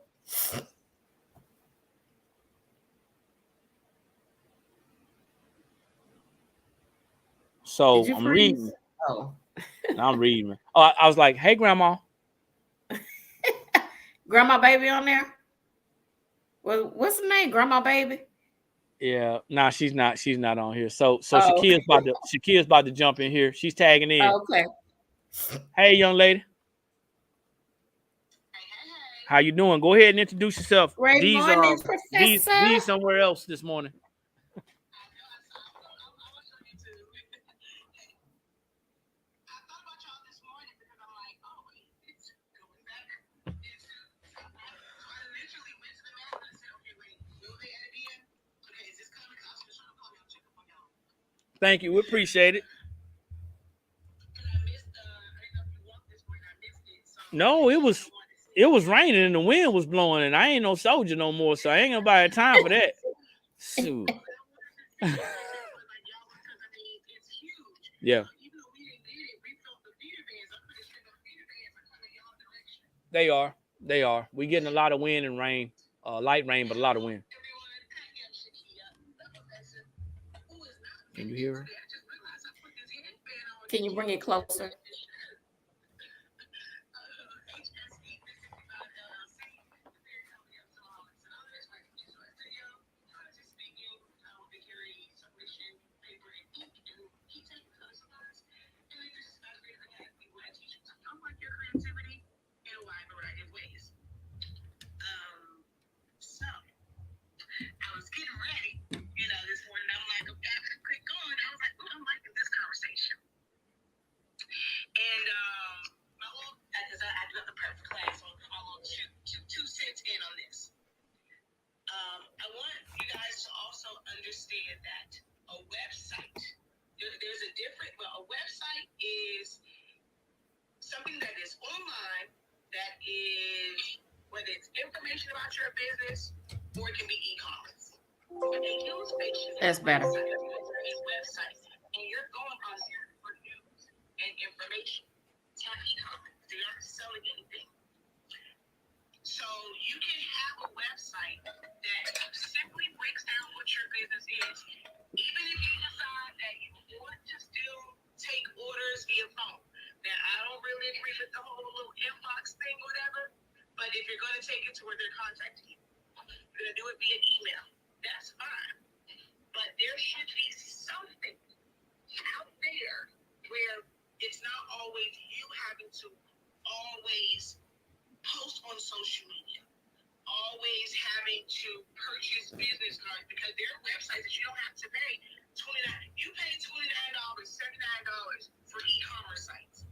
So I'm reading. Oh. I'm reading. Oh, I was like, hey, Grandma. Grandma Baby on there? What's the name? Grandma Baby? Yeah, nah, she's not on here. So Shakia's about to jump in here. She's tagging in. Okay. Hey, young lady. How you doing? Go ahead and introduce yourself. Great morning, Professor. These somewhere else this morning. Thank you. We appreciate it. No, it was raining and the wind was blowing, and I ain't no soldier no more, so I ain't gonna buy time for that. Shoot. Yeah. They are. We getting a lot of wind and rain, light rain, but a lot of wind. Can you hear her? Can you bring it closer? That's better. And you're going on there for news and information. It's not e-commerce. They're not selling anything. So you can have a website that simply breaks down what your business is. Even if you decide that you want to still take orders via phone. Now, I don't really agree with the whole little inbox thing, whatever. But if you're going to take it to where they're contacting you, you're going to do it via email. That's fine. But there should be something out there where it's not always you having to always post on social media, always having to purchase business cards, because there are websites that you don't have to pay $29. You pay $29, $79 for e-commerce sites.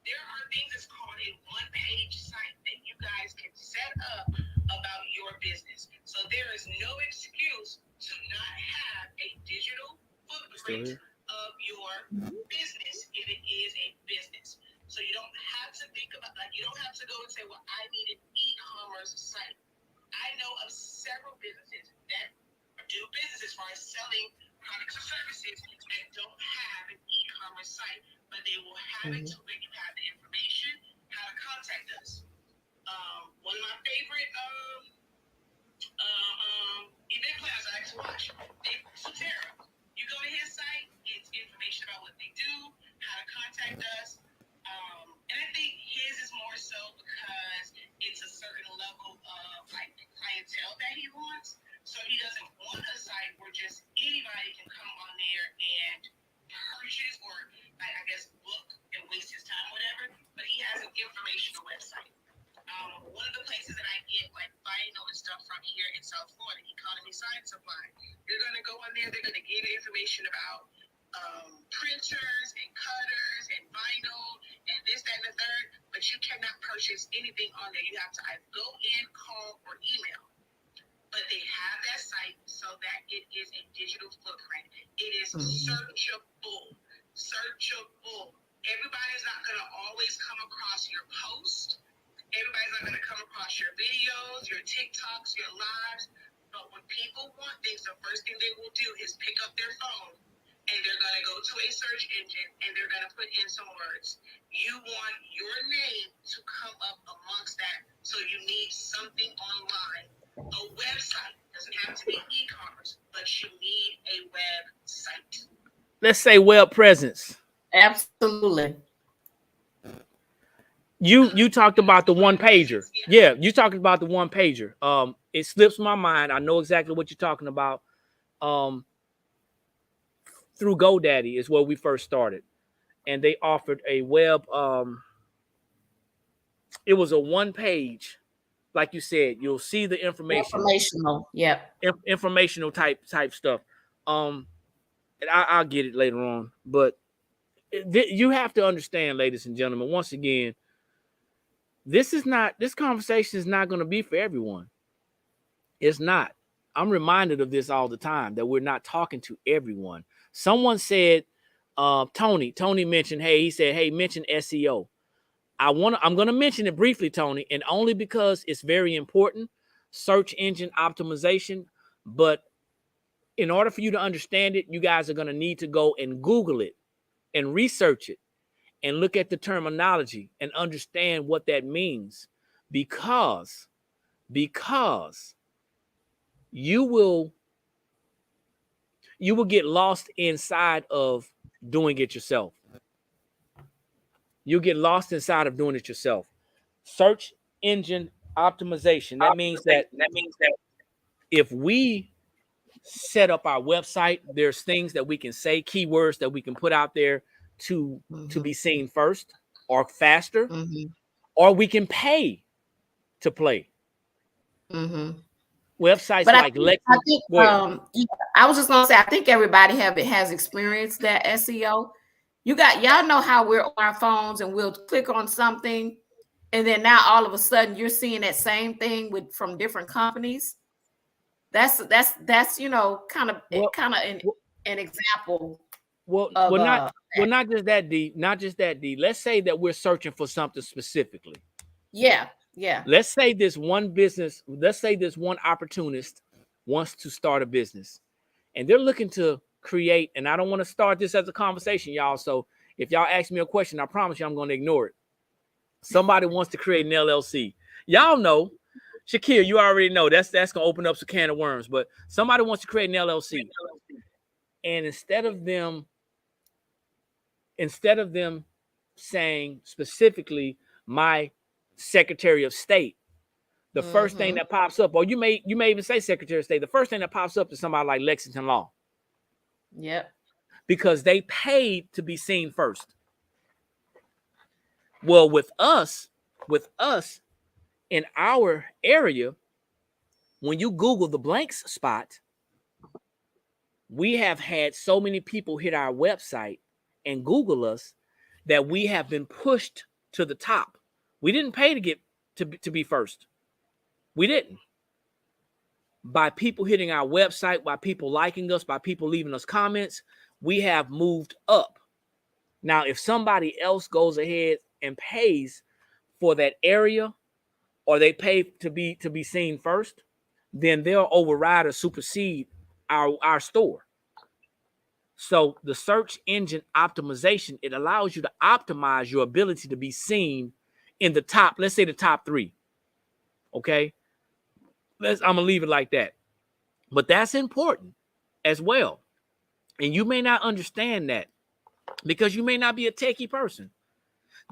There are things that's called a one-page site that you guys can set up about your business. So there is no excuse to not have a digital footprint of your business if it is a business. So you don't have to think about, like, you don't have to go and say, well, I need an e-commerce site. I know of several businesses that do business as far as selling products or services that don't have an e-commerce site, but they will have it to where you have the information, how to contact us. One of my favorite So he doesn't want a site where just anybody can come on there and purchase or, I guess, book and waste his time, whatever. But he has an informational website. One of the places that I get like vinyl and stuff from here in South Florida, Economy Science Supply. They're going to go on there. They're going to give you information about printers and cutters and vinyl and this, that, and the third. But you cannot purchase anything on there. You have to either go in, call, or email. But they have that site so that it is a digital footprint. It is searchable. Searchable. Everybody's not going to always come across your post. Everybody's not going to come across your videos, your TikToks, your lives. But when people want things, the first thing they will do is pick up their phone and they're going to go to a search engine and they're going to put in some words. You want your name to come up amongst that. So you need something online. A website doesn't have to be e-commerce, but you need a website. Let's say web presence. Absolutely. You talked about the one pager. Yeah, you talked about the one pager. It slips my mind. I know exactly what you're talking about. Through GoDaddy is where we first started, and they offered a web. It was a one page. Like you said, you'll see the information. Informational, yeah. Informational type stuff. And I'll get it later on. But you have to understand, ladies and gentlemen, once again, this conversation is not going to be for everyone. It's not. I'm reminded of this all the time, that we're not talking to everyone. Someone said, Tony mentioned, he said, mention SEO. I'm going to mention it briefly, Tony, and only because it's very important, search engine optimization. But in order for you to understand it, you guys are going to need to go and Google it and research it and look at the terminology and understand what that means, because you will get lost inside of doing it yourself. You'll get lost inside of doing it yourself. Search engine optimization. That means that if we set up our website, there's things that we can say, keywords that we can put out there to be seen first or faster, or we can pay to play. Websites but like Lexington. I was just gonna say, I think everybody has experienced that SEO. Y'all know how we're on our phones and we'll click on something, and then now all of a sudden you're seeing that same thing from different companies. That's kind of an example. Not just that, D. Not just that, D. Let's say that we're searching for something specifically. Yeah. Let's say this one opportunist wants to start a business, and they're looking to create, and I don't want to start this as a conversation, y'all. So if y'all ask me a question, I promise you I'm going to ignore it. Somebody wants to create an LLC. Y'all know, Shakir, you already know that's going to open up some can of worms, but somebody wants to create an LLC. And instead of them saying specifically my Secretary of State, the first thing that pops up, or you may even say Secretary of State, the first thing that pops up is somebody like Lexington Law. Yep. Because they paid to be seen first. Well, with us in our area, when you Google the blanks spot, we have had so many people hit our website and Google us that we have been pushed to the top. We didn't pay to get to be first. We didn't. By people hitting our website, by people liking us, by people leaving us comments, we have moved up. Now, if somebody else goes ahead and pays for that area, or they pay to be seen first, then they'll override or supersede our store. So the search engine optimization, it allows you to optimize your ability to be seen in the top, let's say the top 3. Okay. I'm going to leave it like that. But that's important as well. And you may not understand that because you may not be a techie person.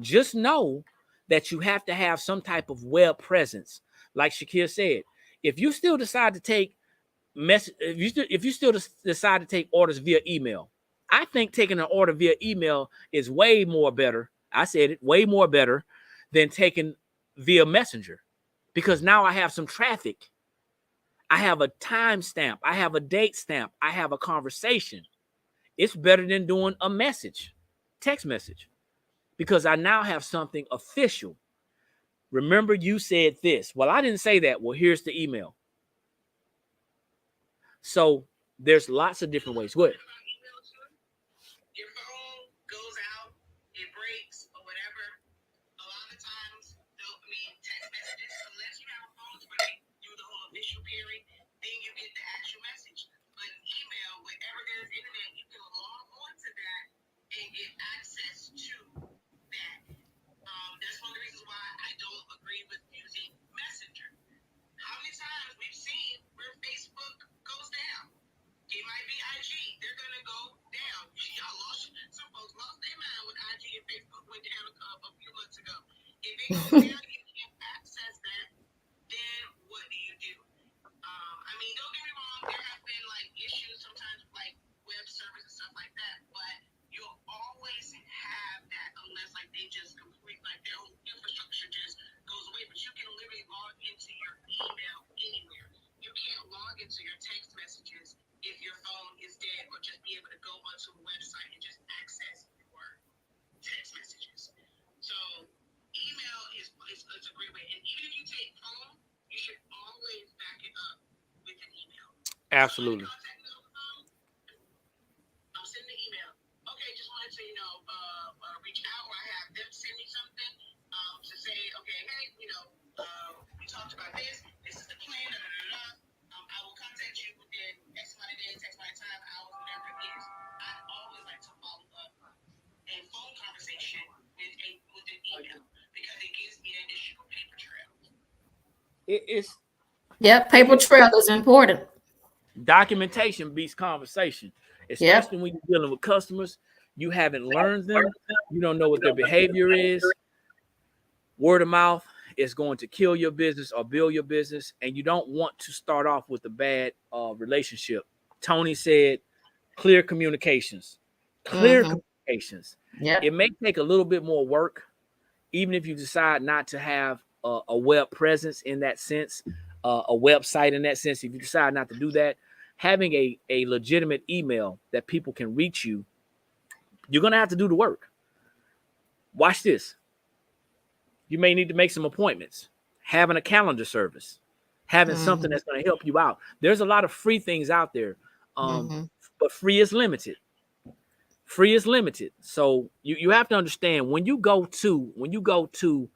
Just know that you have to have some type of web presence. Like Shakir said, if you still decide to take if you still decide to take orders via email, I think taking an order via email is way more better. I said it, way more better than taking via messenger, because now I have some traffic. I have a time stamp. I have a date stamp. I have a conversation. It's better than doing a message, text message, because I now have something official. Remember, you said this. Well, I didn't say that. Well, here's the email. So there's lots of different ways. Go ahead. Your phone goes out, it breaks, or whatever. A lot of times, text messages, unless you have a phone where they do the whole official period, then you get the actual message. But email, wherever there's internet, you can log on to that and get access to that. That's one of the reasons why I don't agree with using Messenger. How many times we've seen where Facebook goes down? It might be IG. They're going to go down. Y'all lost, some folks lost their mind when IG and Facebook went down a few months ago. If they go down, you can't access that, then what do you do? Don't get me wrong, there have been issues sometimes with web servers and stuff like that, but you'll always have that unless they just complete their whole infrastructure just goes away. But you can literally log into your email anywhere. You can't log into your text messages if your phone is dead, or just be able to go onto a website and just access your text messages. So email is a great way. And even if you take phone, you should always back it up with an email. Absolutely. So I'm sending an email. Okay, just wanted to reach out, or I have them send me something to say, okay, hey, we talked about this. This is the plan. I will contact you within X amount of days, X amount of time, hours, whatever it is. I always like to follow up a phone conversation with an email, because it gives me an additional paper trail. Paper trail is important. Documentation beats conversation, especially when you're dealing with customers. You haven't learned them. You don't know what their behavior is. Word of mouth is going to kill your business or build your business, and you don't want to start off with a bad relationship. Tony said, clear communications. Communications. Yep. It may take a little bit more work, even if you decide not to have a web presence in that sense, a website in that sense. If you decide not to do that, having a legitimate email that people can reach you, you're going to have to do the work. Watch this. You may need to make some appointments, having a calendar service, having something that's going to help you out. There's a lot of free things out there, but free is limited. Free is limited. So you have to understand, when you go to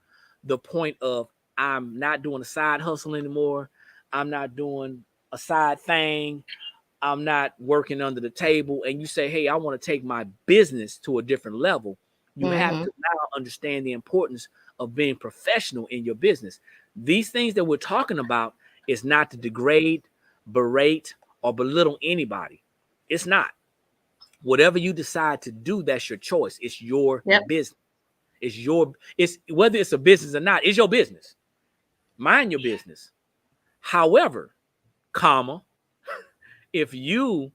the point of, I'm not doing a side hustle anymore, I'm not doing a side thing, I'm not working under the table, and you say, hey, I want to take my business to a different level, you have to now understand the importance of being professional in your business. These things that we're talking about is not to degrade, berate, or belittle anybody. It's not. Whatever you decide to do, that's your choice. It's your business. It's whether it's a business or not, it's your business. Mind your business. However, if you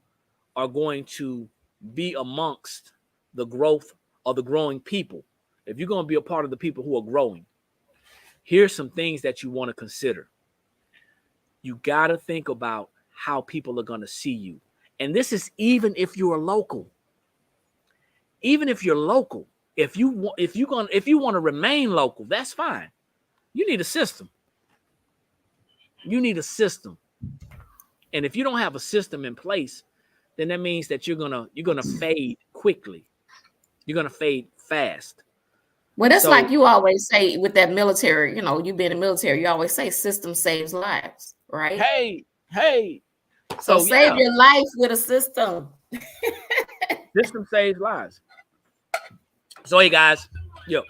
are going to be amongst the growth or the growing people, if you're going to be a part of the people who are growing, here's some things that you want to consider. You got to think about how people are going to see you. And this is even if you're local. Even if you're local, if you want to remain local, that's fine. You need a system. You need a system. And if you don't have a system in place, then that means that you're gonna fade quickly. You're gonna fade fast. Well, that's like you always say with that military, you being in the military, you always say system saves lives, right? Hey. So save your life with a system. System saves lives. So hey guys, go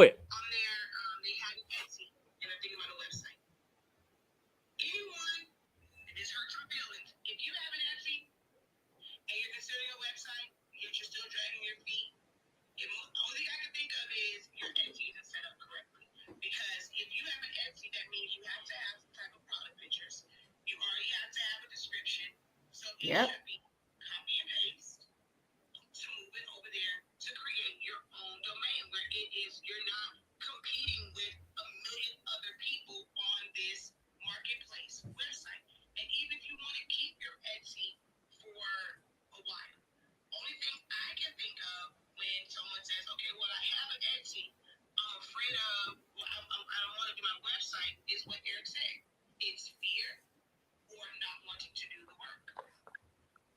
ahead. On there, they have Etsy, and I'm thinking about a website. Anyone that is hurt your feelings, if you have an Etsy and you're considering a website, yet you're still dragging your feet, the only thing I can think of is your Etsy isn't set up correctly. Because if you have an Etsy, that means you have to have some type of product pictures. You already have to have a description. it should be copy and paste to move it over there to create your own domain where it is you're not competing with a million other people on this marketplace website. And even if you want to keep your Etsy for a while, only thing I can think of when someone says, okay, well, I have an Etsy, I'm afraid of, well, I don't want to do my website, is what Eric said. It's fear or not wanting to do the work.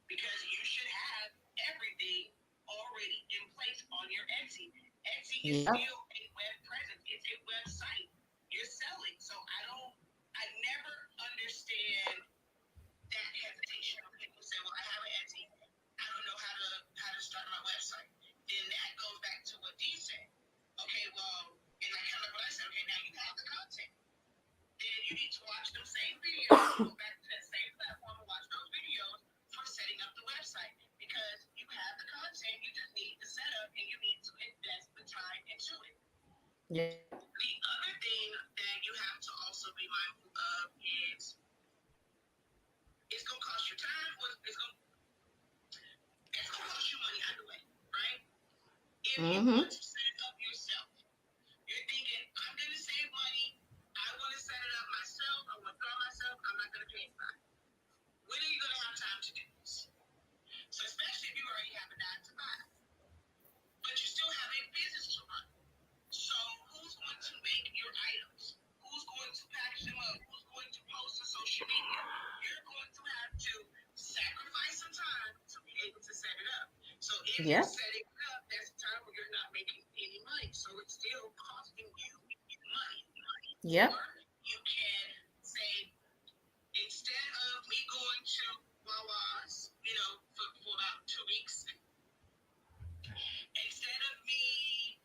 Because you should have everything already in place on your Etsy. Etsy is still a web presence. It's a website. You're selling. So I never understand that hesitation when people say, well, I have an Etsy. I don't know how to start my website. Then that goes back to what Dee said. Okay, well, and I kind of what I said, okay, now you have the content. Then you need to watch those same videos, go back to that same platform and watch those videos for setting up the website. Because you have the content, you just need the setup and you need to invest the time into it. Yeah. The other thing that you have to also be mindful of is it's going to cost you time or it's going to cost you money either way, right? If you want to set it up yourself, you're thinking, I'm going to save money. I want to set it up myself. I want to throw myself. I'm not going to pay anybody. When are you going to have time to do this? So especially if you already have a 9 to 5, but you still have a business to run. So who's going to make your items? Who's going to package them up? Who's going to post on social media? You're going to have to sacrifice some time to be able to set it up. So if you're setting it up, that's a time where you're not making any money. So it's still costing you money. Yep. Or you can say, instead of me going to Wawa's, for about 2 weeks, instead of me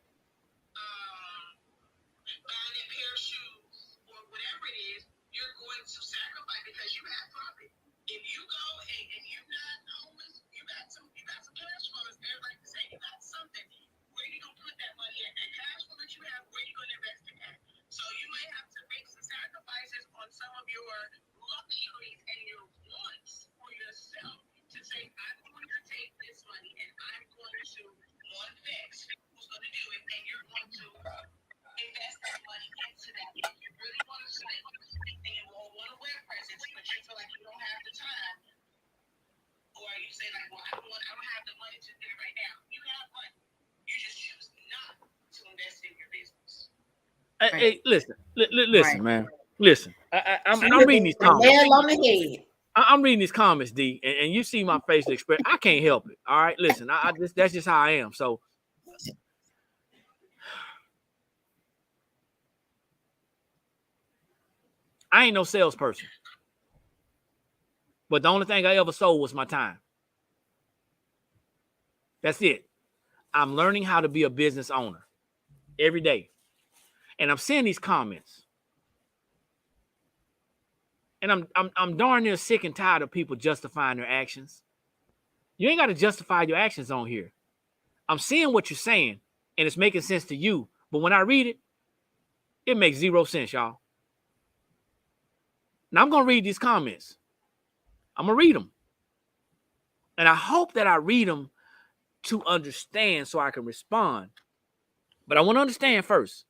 buying a pair of shoes or whatever it is, you're going to sacrifice because you have profit. If you go and you're not homeless, you got some cash flow, as everybody can say, you got something. Where are you gonna put that money at? That cash flow that you have, where are you gonna invest it at? So you might have to make some sacrifices on some of your luxuries and your wants for yourself to say, I'm going to take this money and I'm going to one fix who's going to do it, and you're going to invest that money into that. If you really want to site and you want a web presence, but you feel like you don't have the time, or you say like, well, I don't have the money to do it right now. You have money. You just choose not to invest in your business. Hey, listen, man. Listen, I'm reading these comments. Nail on the head. I'm reading these comments, D, and you see my facial expression. I can't help it. All right, listen, that's just how I am. So, I ain't no salesperson, but the only thing I ever sold was my time. That's it. I'm learning how to be a business owner every day, and I'm seeing these comments. And I'm darn near sick and tired of people justifying their actions. You ain't got to justify your actions on here. I'm seeing what you're saying, and it's making sense to you. But when I read it, it makes 0 sense, y'all. Now, I'm going to read these comments. I'm going to read them. And I hope that I read them to understand so I can respond. But I want to understand first.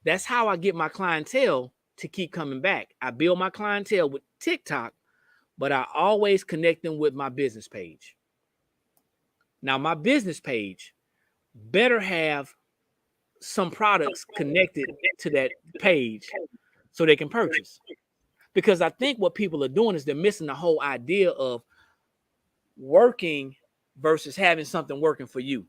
That's how I get my clientele to keep coming back. I build my clientele with TikTok, but I always connect them with my business page. Now, my business page better have some products connected to that page so they can purchase. Because I think what people are doing is they're missing the whole idea of working versus having something working for you.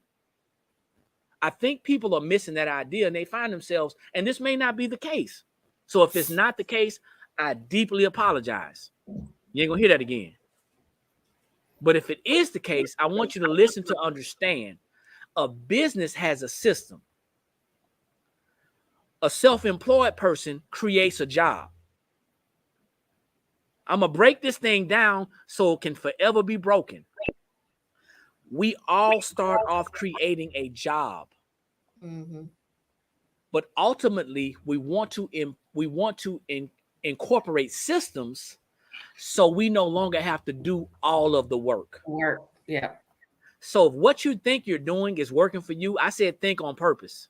I think people are missing that idea, and they find themselves, and this may not be the case. So if it's not the case, I deeply apologize. You ain't gonna hear that again. But if it is the case, I want you to listen to understand. A business has a system. A self-employed person creates a job. I'm gonna break this thing down so it can forever be broken. We all start off creating a job. Mm-hmm. But ultimately, we want to incorporate systems So we no longer have to do all of the work. Yeah. So if what you think you're doing is working for you, I said think on purpose.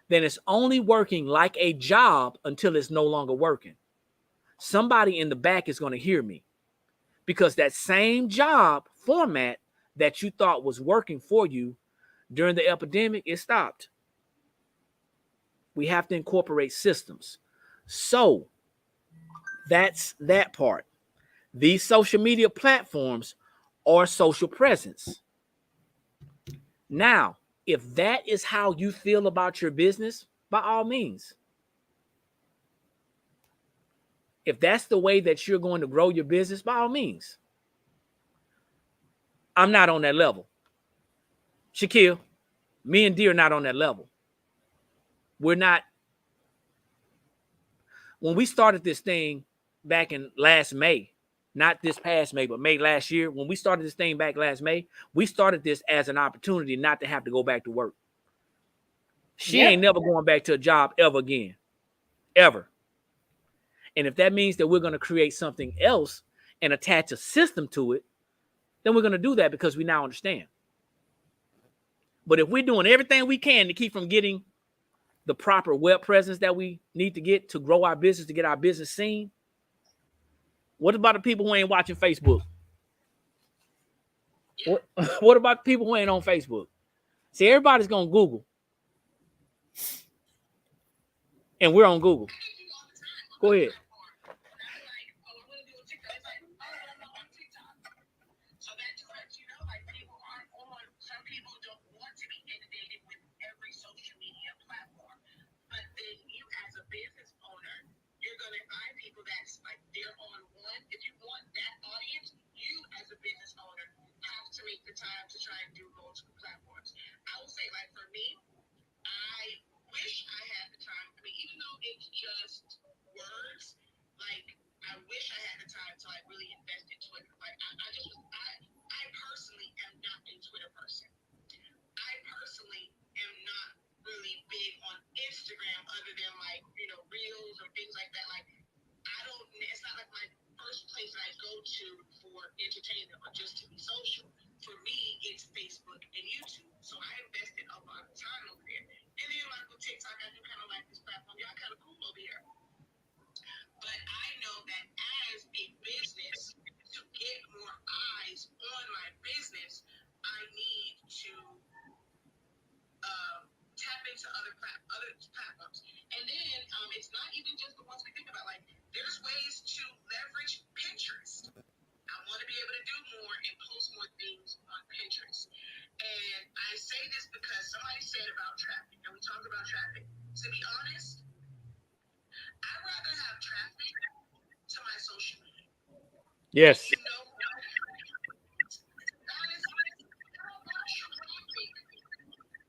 Then it's only working like a job until it's no longer working. Somebody in the back is going to hear me, because that same job format that you thought was working for you during the epidemic, it stopped. We have to incorporate systems. So that's that part. These social media platforms are social presence. Now, if that is how you feel about your business, by all means. If that's the way that you're going to grow your business, by all means. I'm not on that level. Shaquille, me and D are not on that level. We're not. When we started this thing back in last May, not this past May, but May last year, when we started this thing back last May, we started this as an opportunity not to have to go back to work. She ain't never going back to a job ever again. Ever. And if that means that we're going to create something else and attach a system to it, then we're going to do that because we now understand. But if we're doing everything we can to keep from getting the proper web presence that we need to get to grow our business, to get our business seen, what about the people who ain't watching Facebook? What about the people who ain't on Facebook? See, everybody's going to Google. And we're on Google. Go ahead. Make the time to try and do multiple platforms. I will say, like, for me, I wish I had the time. I mean, even though it's just words, like, I wish I had the time to, like, really invest in Twitter. Like, I personally am not a Twitter person. I personally am not really big on Instagram other than, like, you know, reels or things like that. Like, it's not like my first place that I go to for entertainment or just to be social. For me, it's Facebook and YouTube. So I invested a lot of time over there. And then like with TikTok, I do kind of like this platform. Y'all kind of cool over here. But I know that as a business, to get more eyes on my business, I need to tap into other platforms. And then it's not even just the ones we think about. Like, there's ways to leverage Pinterest. I want to be able to do more and post more things on Pinterest. And I say this because somebody said about traffic, and we talked about traffic. To be honest, I'd rather have traffic to my social media. Yes. You know, honestly, I don't want traffic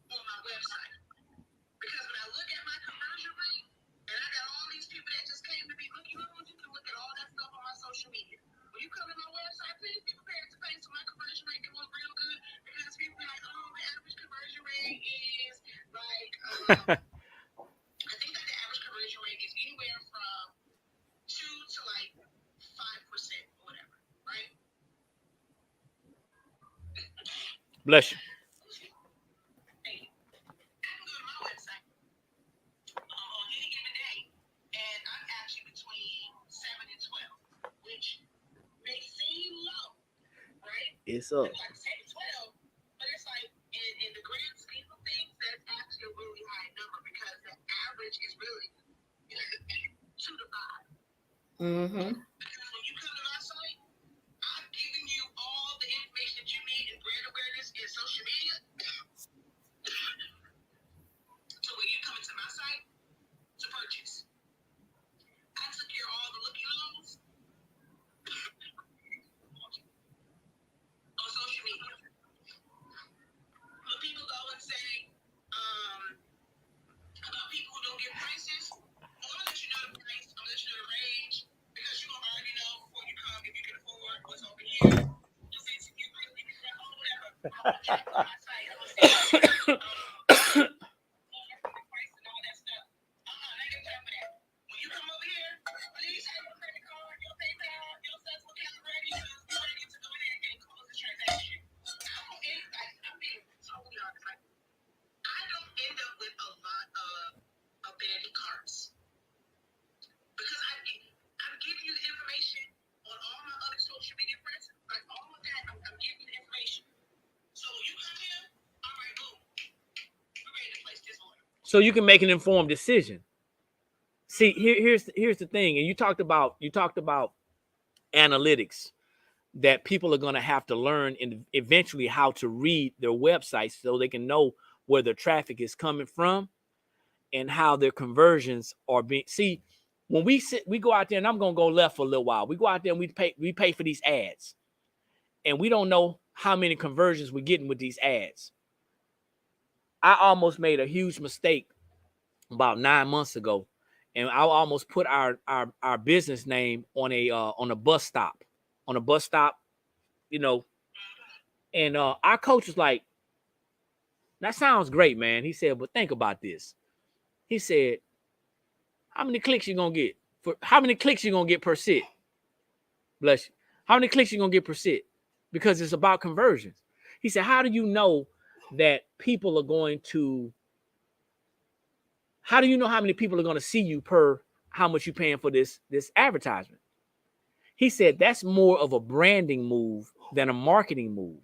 on my website. Because when I look at my conversion rate, and I got all these people that just came to be looking on, you can look at all that stuff on my social media. When you come to my website, please be prepared to pay so my conversion rate can look real good, because people be like, oh, the average conversion rate is like, I think that the average conversion rate is anywhere from 2 to like 5% or whatever, right? Bless you. Thank you. I can go to my website on any given day, and I'm actually between 7 and 12, which may seem low, right? It's up. It's like 10 to 12, but it's like in the grand scheme of things, that's actually a really high number, because the average is really 2 to 5. Mm-hmm. Because when you come to my site, I'm giving you all the information that you need in brand awareness and social media. So when you come into my site to purchase, I took care of all the looking loans on social media. When people go and say about people who don't get prices, I'm gonna let you know the price, I'm gonna let you know the range, because you're gonna already know before you come if you can afford what's over here. You'll say to you, whatever. I'm gonna check on my site. I'm gonna say, price and all that stuff. Not get time for that. When you come over here, please have your credit card, your so you can make an informed decision. See, here's the thing, and you talked about analytics, that people are going to have to learn and eventually how to read their websites so they can know where their traffic is coming from and how their conversions are being. See, when we go out there, and I'm going to go left for a little while. We go out there and we pay for these ads, and we don't know how many conversions we're getting with these ads. I almost made a huge mistake about 9 months ago, and I almost put our business name on a bus stop, you know. And our coach was like, "That sounds great, man." He said, "But think about this." He said, "How many clicks you gonna get per sit? Bless you. How many clicks you gonna get per sit? Because it's about conversions." He said, "How do you know that people are going to? How do you know how many people are going to see you per how much you're paying for this advertisement?" He said, "That's more of a branding move than a marketing move."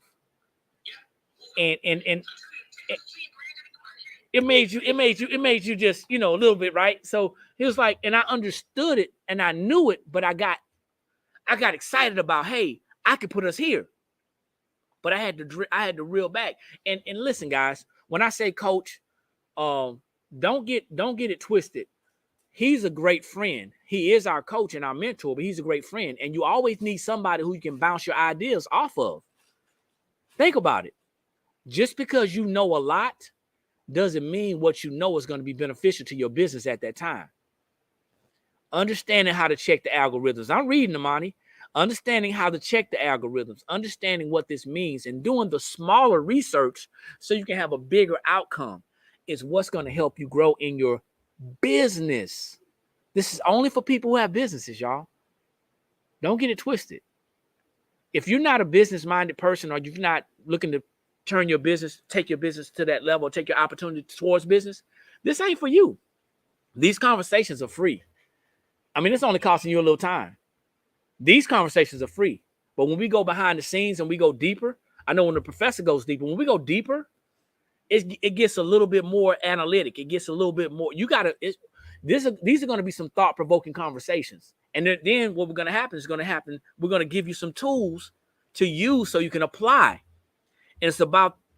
And it made you just, a little bit, right? So he was like, and I understood it and I knew it, but I got excited about, hey, I could put us here. But I had to reel back. And listen, guys, when I say coach, don't get it twisted. He's a great friend. He is our coach and our mentor, but he's a great friend. And you always need somebody who you can bounce your ideas off of. Think about it. Just because you know a lot doesn't mean what you know is going to be beneficial to your business at that time. Understanding how to check the algorithms. I'm reading them, Monty. Understanding how to check the algorithms, understanding what this means, and doing the smaller research so you can have a bigger outcome is what's going to help you grow in your business. This is only for people who have businesses, y'all. Don't get it twisted. If you're not a business-minded person, or you're not looking to take your business to that level, take your opportunity towards business, this ain't for you. These conversations are free. I mean, it's only costing you a little time. These conversations are free. But when we go behind the scenes and we go deeper, I know when the professor goes deeper, when we go deeper, it gets a little bit more analytic. It gets a little bit more. These are going to be some thought-provoking conversations. And then what we're going to happen is we're going to give you some tools to use so you can apply. And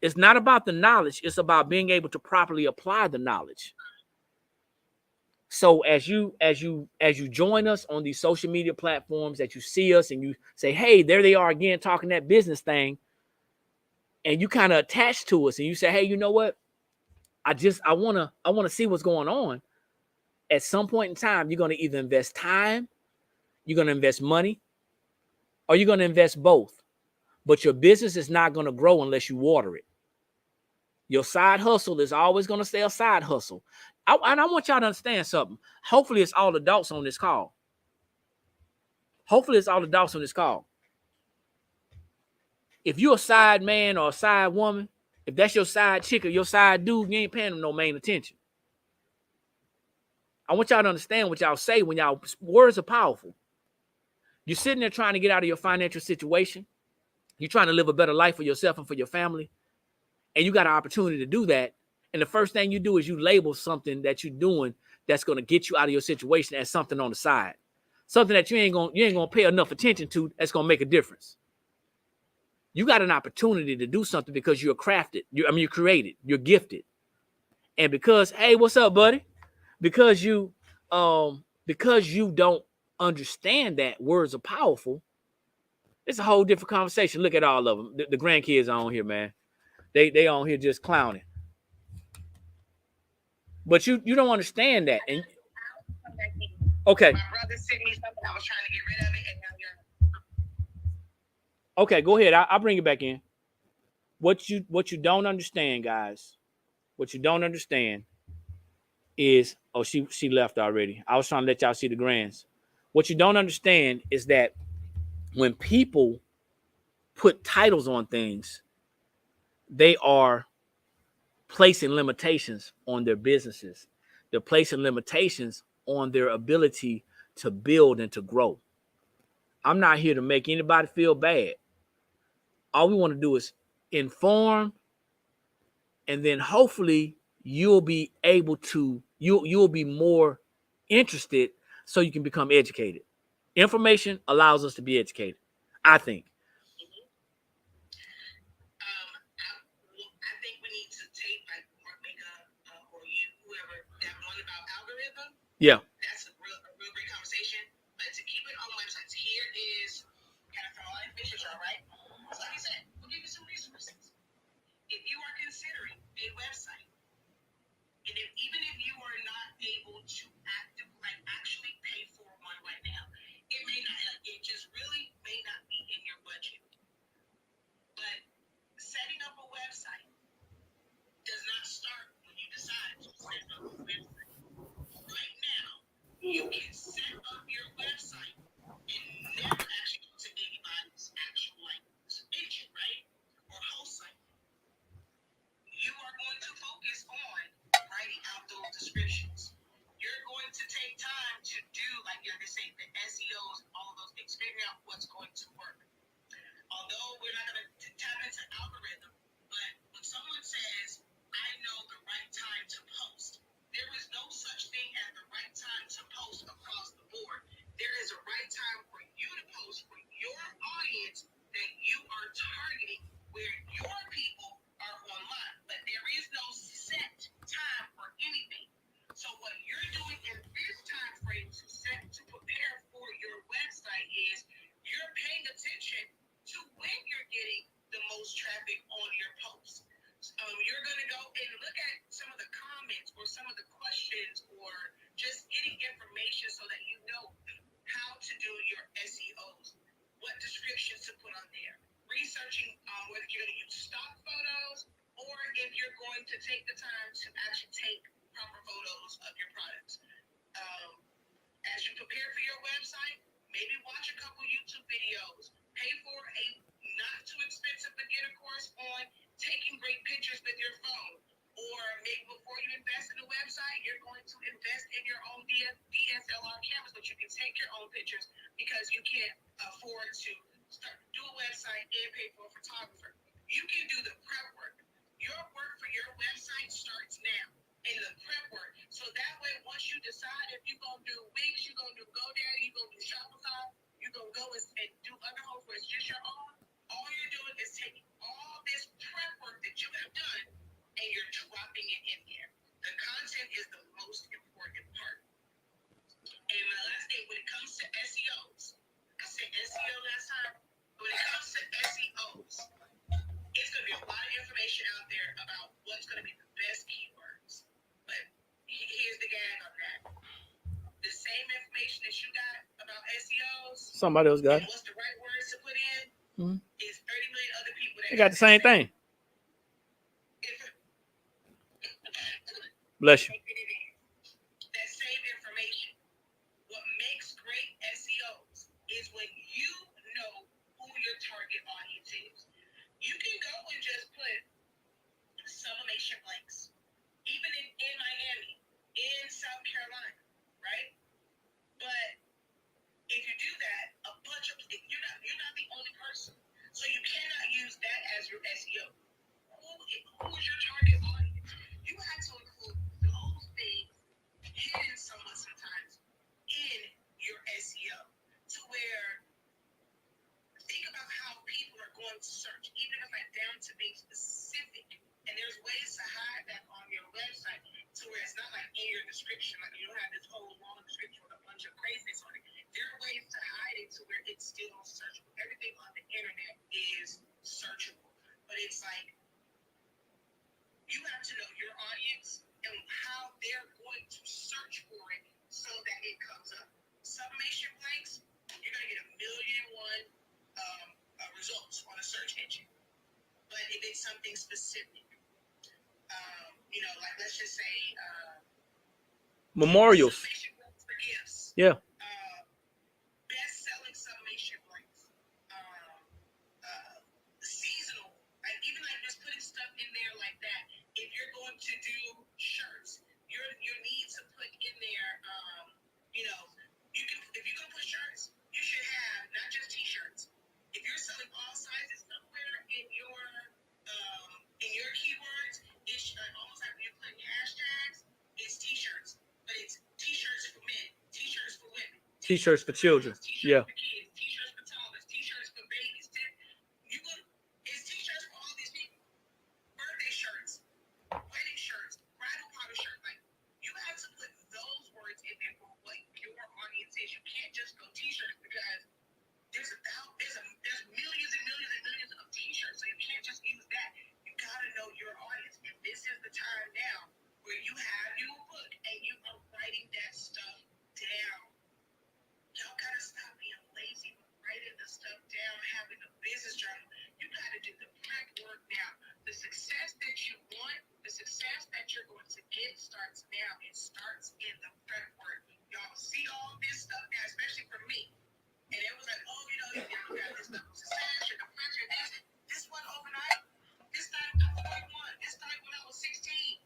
it's not about the knowledge. It's about being able to properly apply the knowledge. So as you join us on these social media platforms, that you see us and you say, hey, there they are again talking that business thing, and you kind of attach to us and you say, hey, you know what? I want to see what's going on. At some point in time, you're going to either invest time, you're going to invest money, or you're going to invest both. But your business is not going to grow unless you water it. Your side hustle is always going to stay a side hustle. And I want y'all to understand something. Hopefully it's all adults on this call. If you're a side man or a side woman, if that's your side chick or your side dude, you ain't paying them no main attention. I want y'all to understand what y'all say when y'all words are powerful. You're sitting there trying to get out of your financial situation. You're trying to live a better life for yourself and for your family. And you got an opportunity to do that. And the first thing you do is you label something that you're doing that's going to get you out of your situation as something on the side. Something that you ain't going to pay enough attention to that's going to make a difference. You got an opportunity to do something because you're crafted. You're created. You're gifted. And because, hey, what's up, buddy? Because you don't understand that words are powerful, it's a whole different conversation. Look at all of them. The grandkids are on here, man. They on here just clowning. But you don't understand that. And okay. My brother sent me something. I was trying to get rid of it, and now you're. Okay, go ahead. I'll bring it back in. What you don't understand, guys. What you don't understand is, oh, she left already. I was trying to let y'all see the grands. What you don't understand is that when people put titles on things, they are placing limitations on their businesses. They're placing limitations on their ability to build and to grow. I'm not here to make anybody feel bad. All we want to do is inform, and then hopefully you'll be able to you'll be more interested, so you can become educated. Information allows us to be educated, I think. I think we need to take like make or you whoever that one about algorithm. Yeah. That's a real great conversation. But to keep it on websites, here is kind of throw all the pictures, all right? So like I said, we'll give you some resources. If you are considering a website, and even if you are not able to actually pay for one right now, it just really may not be in your budget. But setting up a website does not start when you decide to set up a website. Right now, you can set up your website and never actually go to anybody's actual agent, right? Or host site. You are going to focus on writing out those descriptions. You're going to take time to do, like you're going to say, the SEOs, all of those things, figuring out what's going to work. Although we're not going to tap into algorithm, but when someone says, I know the right time to post, there is no such thing as the right time to post across the board. There is a right time for you to post for your audience that you are targeting, where your people are online. But there is no set time for anything. So what you're doing in this time frame to prepare for your website is you're paying attention to when you're getting the most traffic on your posts. You're going to go and look at some of the comments or some of the questions or just getting information so that you know how to do your SEOs, what descriptions to put on there, researching whether you're going to use stock photos or if you're going to take the time to actually take proper photos of your products. As you prepare for your website, maybe watch a couple YouTube videos, pay for a not too expensive beginner course on taking great pictures with your phone. Or maybe before you invest in a website, you're going to invest in your own DSLR cameras, but you can take your own pictures because you can't afford to do a website and pay for a photographer. You can do the prep work. Your work for your website starts now in the prep work. So that way, once you decide if you're going to do Wix, you're going to do GoDaddy, you're going to do Shopify, you're going to go and do other homes where it's just your own, all you're doing is taking all this prep work that you have done and you're dropping it in here. The content is the most important part. And my last thing, when it comes to SEOs, I said SEO last time, when it comes to SEOs, it's going to be a lot of information out there about what's going to be the best keywords. But here's the gag on that. The same information that you got about SEOs, somebody else got it. What's the right words to put in is 30 million other people that they got the same thing. Bless you. That same information. What makes great SEOs is when you know who your target audience is. You can go and just put summation blanks, even in Miami, in South Carolina, right? But if you do that, you're not the only person. So you cannot use that as your SEO. Who is your target audience? You have to include those things hidden sometimes in your SEO to where think about how people are going to search, even if I'm down to being specific. And there's ways to hide that on your website to where it's not like in your description, like you don't have this whole long description with a bunch of craziness on it. There are ways to hide it to where it's still searchable. Everything on the internet is searchable. But it's like you have to know your audience and how they're going to search for it so that it comes up. Summation blanks, you're going to get 1,000,001 results on a search engine. But if it's something specific, like let's just say memorials. Summation blanks for gifts. Yeah. Best-selling summation blanks. Seasonal. Even just putting stuff in there like that. If you're going to do shirts, you need to put in there, if you're going to put shirts, you should have not just t-shirts. If you're selling all sizes somewhere in your keywords, it should almost like you're putting T-shirts for children. T-shirts Yeah. for kids, T-shirts for toddlers, T-shirts for babies. It's T-shirts for all these people. Birthday shirts, wedding shirts, bridal powder shirts. Like, you have to put those words in there for what your audience is. You can't just go T-shirts because there's millions and millions and millions of T-shirts. So you can't just use that. You gotta know your audience. And this is the time now where you have your book and you are writing that stuff down. Y'all gotta stop being lazy, writing the stuff down, having a business journal. You gotta do the prep work now. The success that you want, the success that you're going to get starts now. It starts in the prep work. Y'all see all this stuff now, especially for me. And it was like, oh, you got this stuff, success, you're the pressure, this one overnight. This time I was 41. This time when I was 16.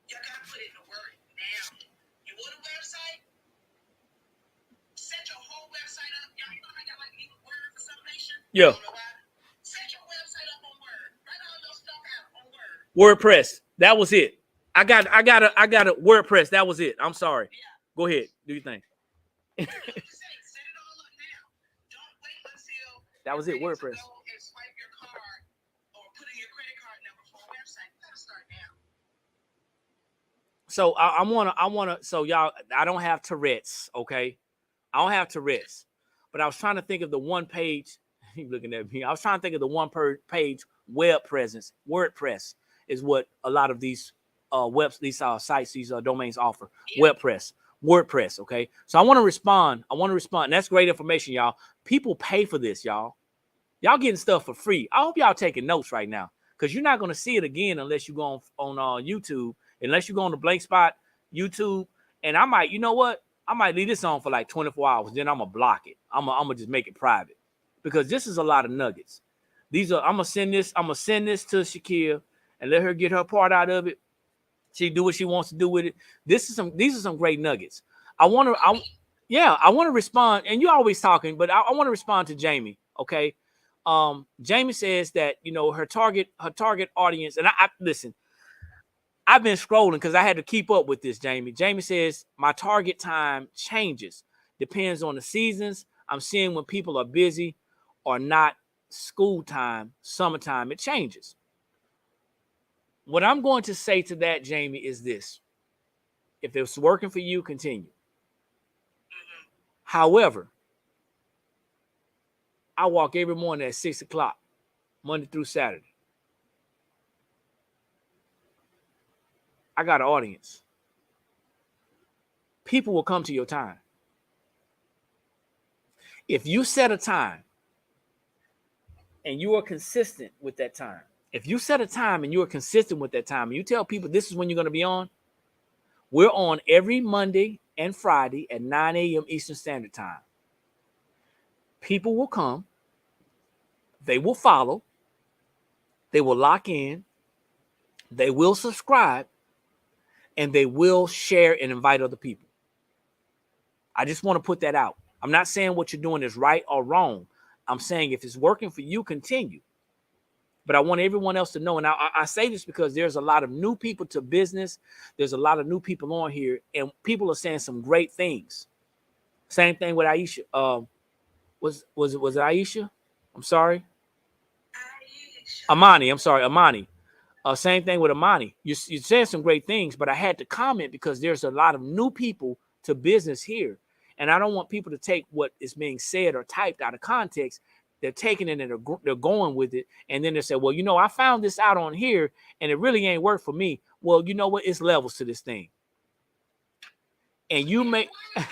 Y'all gotta put it in the work now. You want a website? Set your whole website up. Y'all know how y'all like need Word for some nation? Yeah. Set your website up on Word. Write all your stuff out on Word. WordPress. That was it. I got a WordPress. That was it. I'm sorry. Yeah. Go ahead. Do your thing. Set it all up now. Don't wait until That was it. you're ready to WordPress. go and swipe your card or put in your credit card number for a website. You gotta start now. So I wanna. So y'all, I don't have Tourette's. Okay, I don't have Tourette's, but I was trying to think of the one page. You looking at me? I was trying to think of the one per page web presence. WordPress is what a lot of these these sites, these domains offer. Yeah. WordPress. Okay, so I want to respond. And that's great information, y'all. People pay for this, y'all. Y'all getting stuff for free. I hope y'all taking notes right now, because you're not going to see it again unless you go on YouTube, unless you go on the Blank Spot YouTube. And I might, you know what? I might leave this on for like 24 hours. Then I'm going to block it. I'm going to just make it private, because this is a lot of nuggets. I'm going to send this to Shakia and let her get her part out of it. She do what she wants to do with it. These are some great nuggets. I want to respond. And you're always talking, but I want to respond to Jamie. Okay. Jamie says that, her target audience, and I listen, I've been scrolling because I had to keep up with this, Jamie. Jamie says my target time changes. Depends on the seasons. I'm seeing when people are busy or not, school time, summertime, it changes. What I'm going to say to that, Jamie, is this. If it's working for you, continue. However, I walk every morning at 6 o'clock, Monday through Saturday. I got an audience. People will come to your time. If you set a time and you are consistent with that time, if you set a time and you are consistent with that time, and you tell people this is when you're going to be on, we're on every Monday and Friday at 9 a.m. Eastern Standard Time. People will come. They will follow. They will lock in. They will subscribe. And they will share and invite other people. I just want to put that out. I'm not saying what you're doing is right or wrong. I'm saying if it's working for you, continue. But I want everyone else to know. And I say this because there's a lot of new people to business. There's a lot of new people on here. And people are saying some great things. Same thing with Aisha. Was it Aisha? I'm sorry. Amani. I'm sorry, Amani. Same thing with Amani. You said some great things, but I had to comment because there's a lot of new people to business here. And I don't want people to take what is being said or typed out of context. They're taking it and they're going with it. And then they say, well, I found this out on here and it really ain't worked for me. Well, you know what? It's levels to this thing. And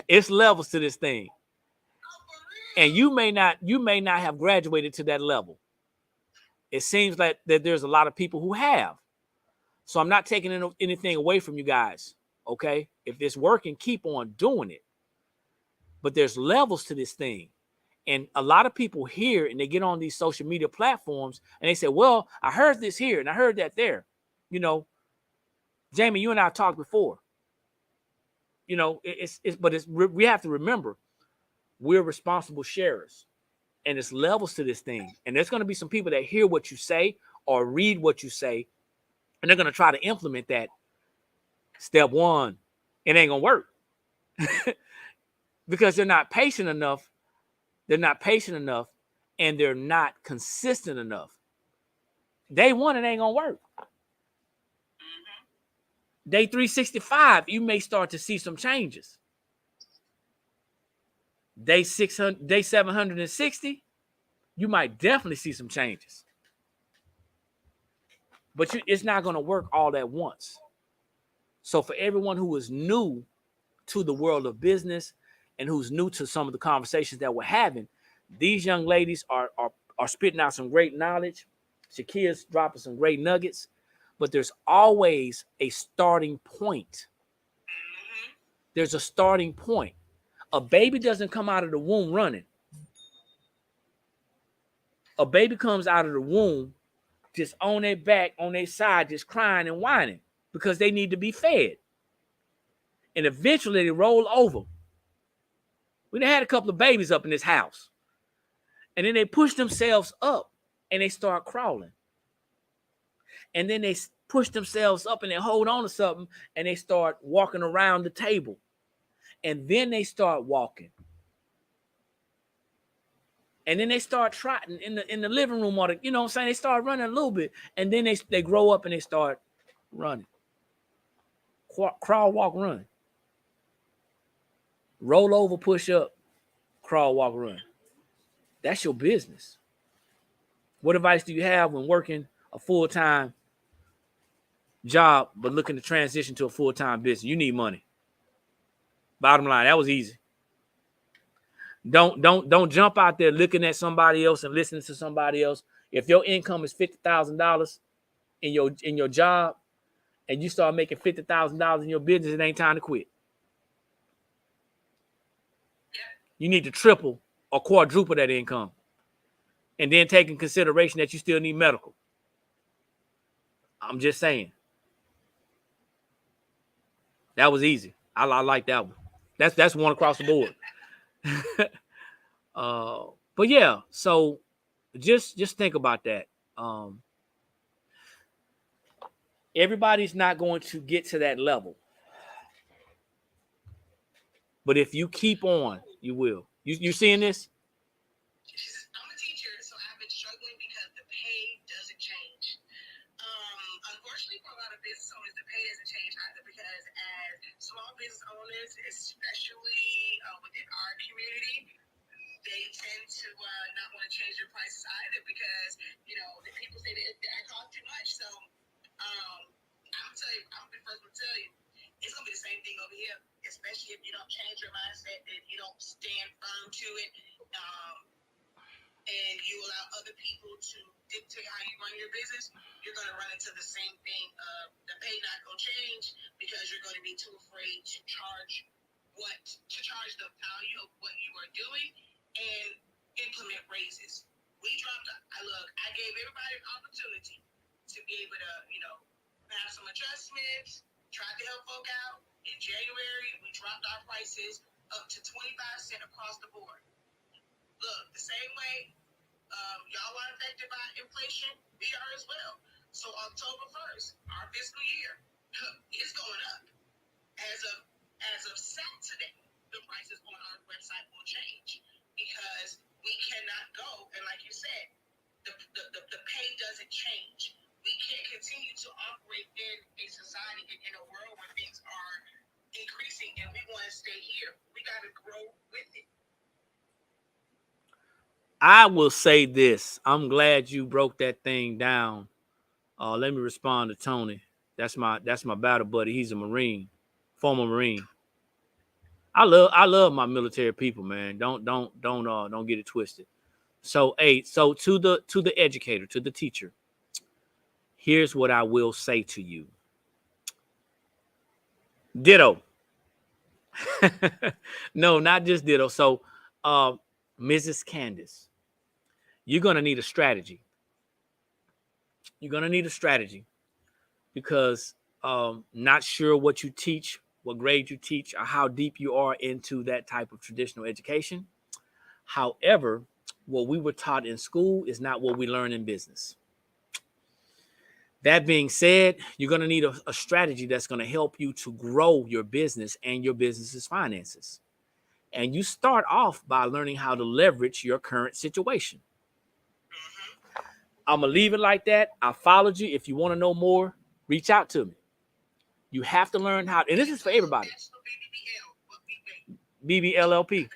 it's levels to this thing. And you may not have graduated to that level. It seems like that there's a lot of people who have. So I'm not taking anything away from you guys. Okay. If it's working, keep on doing it. But there's levels to this thing. And a lot of people hear and they get on these social media platforms and they say, well, I heard this here and I heard that there. Jamie, you and I talked before. We have to remember we're responsible sharers. And it's levels to this thing. And there's going to be some people that hear what you say or read what you say, and they're going to try to implement that. Step one, it ain't going to work. because they're not patient enough. They're not patient enough, and they're not consistent enough. Day one, it ain't gonna work. Day 365, you may start to see some changes. Day 760, you might definitely see some changes. But it's not going to work all at once. So for everyone who is new to the world of business and who's new to some of the conversations that we're having, these young ladies are spitting out some great knowledge. Shakia's dropping some great nuggets, but there's always a starting point. There's a starting point. A baby doesn't come out of the womb running. A baby comes out of the womb just on their back, on their side, just crying and whining because they need to be fed. And eventually they roll over. We done had a couple of babies up in this house. And then they push themselves up and they start crawling. And then they push themselves up and they hold on to something and they start walking around the table. And then they start walking. And then they start trotting in the living room, or you know what I'm saying? They start running a little bit, and then they grow up and they start running. Crawl, walk, run. Roll over, push up, crawl, walk, run. That's your business. What advice do you have when working a full-time job but looking to transition to a full-time business? You need money. Bottom line, that was easy. Don't jump out there looking at somebody else and listening to somebody else. If your income is $50,000 in your job and you start making $50,000 in your business, it ain't time to quit. You need to triple or quadruple that income. And then take in consideration that you still need medical. I'm just saying. That was easy. I like that one. That's one across the board. But yeah, so just think about that. Everybody's not going to get to that level. But if you keep on, you will. You seeing this? I'm a teacher, so I've been struggling because the pay doesn't change. Unfortunately, for a lot of business owners, the pay doesn't change either because as small business owners, especially within our community, they tend to not want to change their prices either because, the people say that cost too much. So I'm the first one to tell you, it's going to be the same thing over here, especially if you don't change your mindset and you don't stand firm to it. And you allow other people to dictate how you run your business, you're going to run into the same thing of the pay not going to change because you're going to be too afraid to charge the value of what you are doing and implement raises. I gave everybody an opportunity to be able to, have some adjustments, tried to help folk out. In January, we dropped our prices up to 25% across the board. Look, the same way y'all are affected by inflation, we are as well. So October 1st, our fiscal year is going up. As of Saturday, the prices on our website will change because we cannot go, and like you said, the pay doesn't change. We can't continue to operate in a society, in a world where things are increasing and we want to stay here. We got to grow with it. I will say this. I'm glad you broke that thing down. Let me respond to Tony. That's my battle buddy. He's a Marine, former Marine. I love my military people, man. Don't get it twisted. So to the educator, to the teacher, here's what I will say to you. Ditto. No, not just ditto. So, Mrs. Candace, you're going to need a strategy. You're going to need a strategy because not sure what you teach, what grade you teach, or how deep you are into that type of traditional education. However, what we were taught in school is not what we learn in business. That being said, you're going to need a strategy that's going to help you to grow your business and your business's finances. And you start off by learning how to leverage your current situation. I'm going to leave it like that. I followed you. If you want to know more, reach out to me. You have to learn how, and this is for everybody. BBLLP.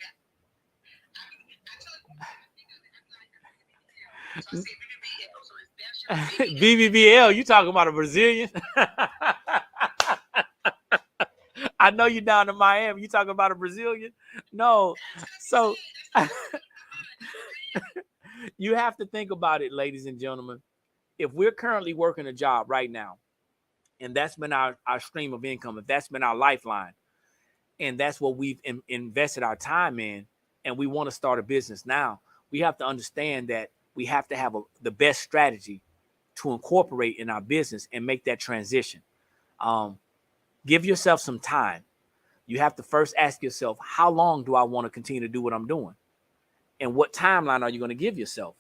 BBBL, you talking about a Brazilian? I know you're down in Miami. You talking about a Brazilian? No. So you have to think about it, ladies and gentlemen. If we're currently working a job right now, and that's been our stream of income, if that's been our lifeline, and that's what we've invested our time in, and we want to start a business now, we have to understand that we have to have the best strategy to incorporate in our business and make that transition. Give yourself some time. You have to first ask yourself, how long do I want to continue to do what I'm doing? And what timeline are you going to give yourself?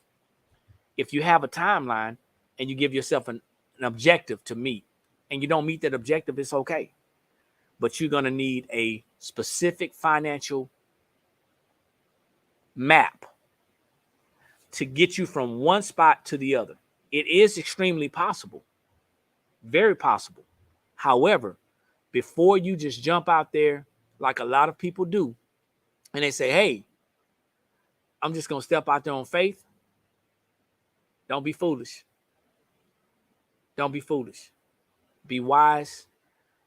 If you have a timeline and you give yourself an objective to meet, and you don't meet that objective, it's okay. But you're going to need a specific financial map to get you from one spot to the other. It is extremely possible, very possible. However, before you just jump out there like a lot of people do, and they say, hey, I'm just going to step out there on faith, don't be foolish. Don't be foolish. Be wise.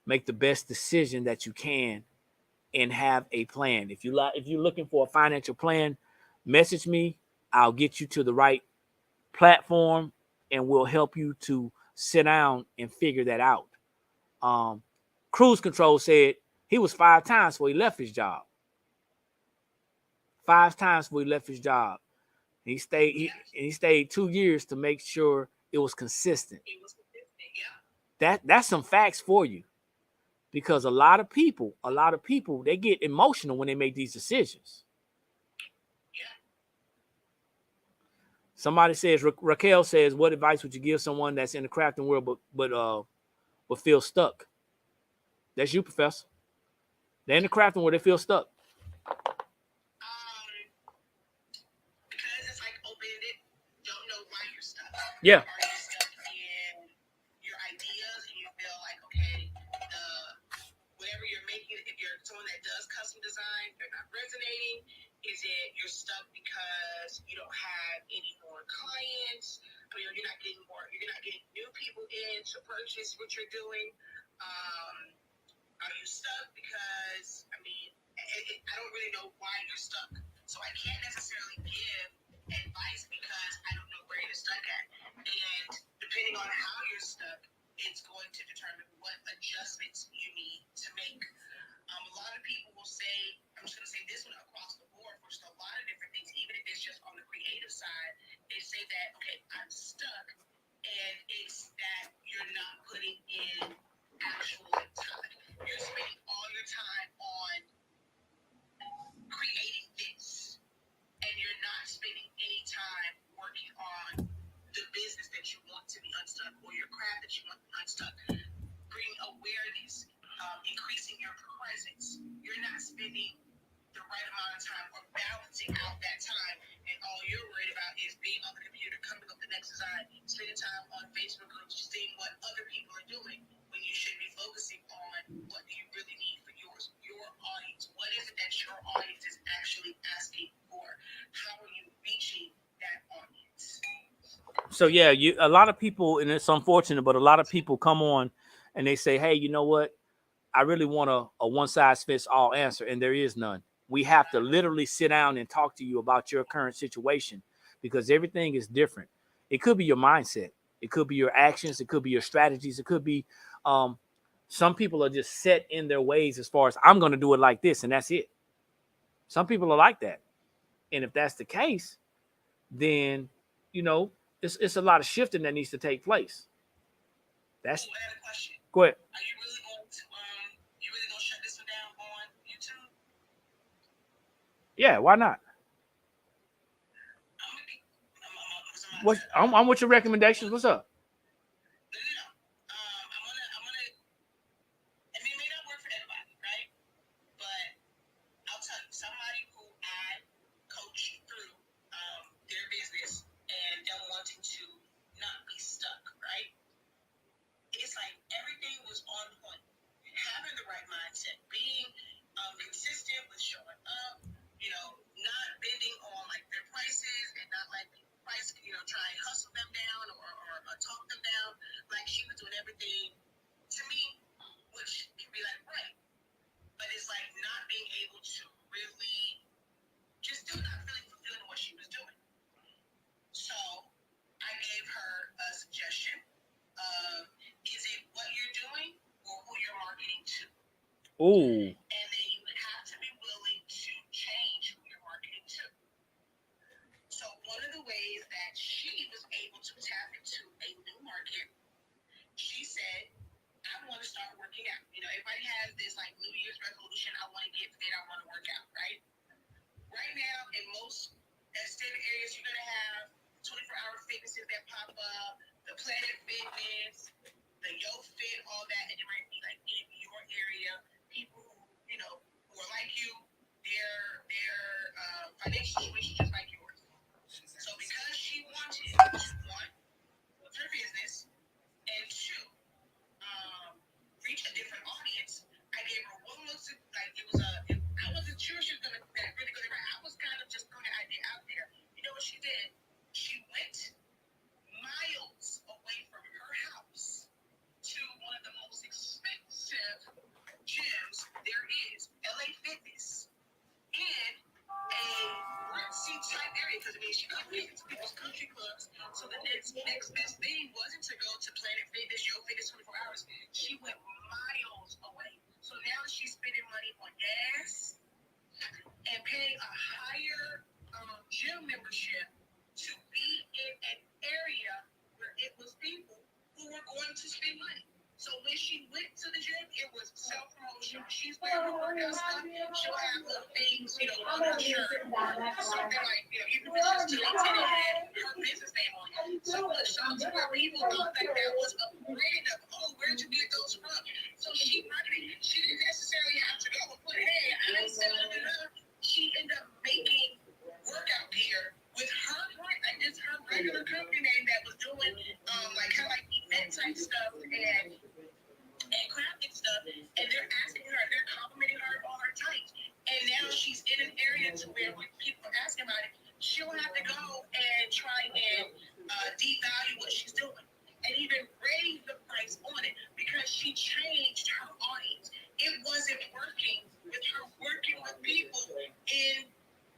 Make the best decision that you can and have a plan. If you're looking for a financial plan, message me. I'll get you to the right platform and we'll help you to sit down and figure that out. Cruise Control said he was 5 times before he left his job. 5 times before he left his job. He stayed 2 years to make sure it was consistent. That's some facts for you. Because a lot of people, they get emotional when they make these decisions. Somebody says, Raquel says, what advice would you give someone that's in the crafting world but feel stuck? That's you, Professor. They're in the crafting world, they feel stuck. Because it's like open-ended, don't know why you're stuck. Yeah. Are you stuck in your ideas and you feel like, okay, whatever you're making, if you're someone that does custom design, they're not resonating? Is it you're stuck because you don't have any more clients? I mean, you're not getting new people in to purchase what you're doing? Are you stuck because, I mean, I don't really know why you're stuck. So I can't necessarily give advice because I don't know where you're stuck at. And depending on how you're stuck, it's going to determine what adjustments you need to make. A lot of people will say, I'm just going to say this one across the board, for just a lot of different things, even if it's just on the creative side, they say that, okay, I'm stuck, and it's that you're not putting in actual time. You're spending all your time on creating this, and you're not spending any time working on the business that you want to be unstuck, or your craft that you want to be unstuck. Bringing awareness, increasing your presence. You're not spending the right amount of time or balancing out that time, and all you're worried about is being on the computer, coming up the next design, spending time on Facebook groups, seeing what other people are doing, when you should be focusing on what do you really need for your audience. What is it that your audience is actually asking for? How are you reaching that audience? So yeah, a lot of people, and it's unfortunate, but a lot of people come on and they say, hey, you know what? I really want a one-size-fits-all answer, and there is none. We have to literally sit down and talk to you about your current situation because everything is different. It could be your mindset. It could be your actions. It could be your strategies. It could be some people are just set in their ways as far as I'm going to do it like this, and that's it. Some people are like that. And if that's the case, then, it's a lot of shifting that needs to take place. That's. I have a question. Go ahead. Are you really going to shut this one down on YouTube? Yeah, why not? I'm I'm with your recommendations. What's up? No. Ooh. And then you have to be willing to change who you're marketing to. So one of the ways that she was able to tap into a new market, she said, I want to start working out. You know, everybody has this like New Year's resolution. I want to get fit. I want to work out, right? Right now, in most extended areas, you're going to have 24-hour fitnesses that pop up, the Planet Fitness, the Yo Fit, all that. And it might be like in your area, people who, you know, who are like you, their financial situation just like yours. So because she wanted to, one, with her business, and two, reach a different audience, I gave her one look to, like, I wasn't sure she was going to really go there. I was kind of just throwing an idea out there. You know what she did? She went miles away from her house to one of the most expensive gyms there is, LA Fitness, in a ritzy type area, because I mean she couldn't get into people's country clubs. So the next best thing wasn't to go to Planet Fitness, Yo Fitness 24 hours. She went miles away. So now she's spending money on gas and paying a higher gym membership to be in an area where it was people who were going to spend money. So when she went to the gym, it was self-promotion. She's wearing her workout stuff. She'll have little things, you know, on her shirt. Something like, you know, even if it's just Dillon had her business name on it. So much so to where people thought that that was a brand of, oh, where'd you get those from? So she marketed. She didn't necessarily have to go and put, hey, I'm selling it up. She ended up making workout gear with her brand, like it's her regular company name that was doing like kind of like event type stuff and crafting stuff, and they're asking her, they're complimenting her on her tights, and now she's in an area to where when people ask about it, she'll have to go and try and devalue what she's doing and even raise the price on it because she changed her audience. It wasn't working with her working with people in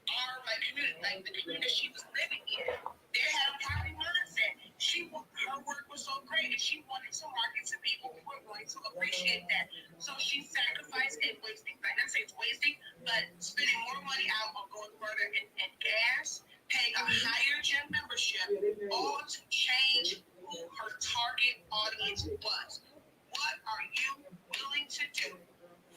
our like community, like the community she was living in. They had a poverty mindset. Her work was so great, and she wanted to market to people who were going to appreciate that. So she sacrificed and wasting, like not say it's wasting, but spending more money out on going further in gas, paying a higher gym membership, all to change who her target audience was. What are you willing to do?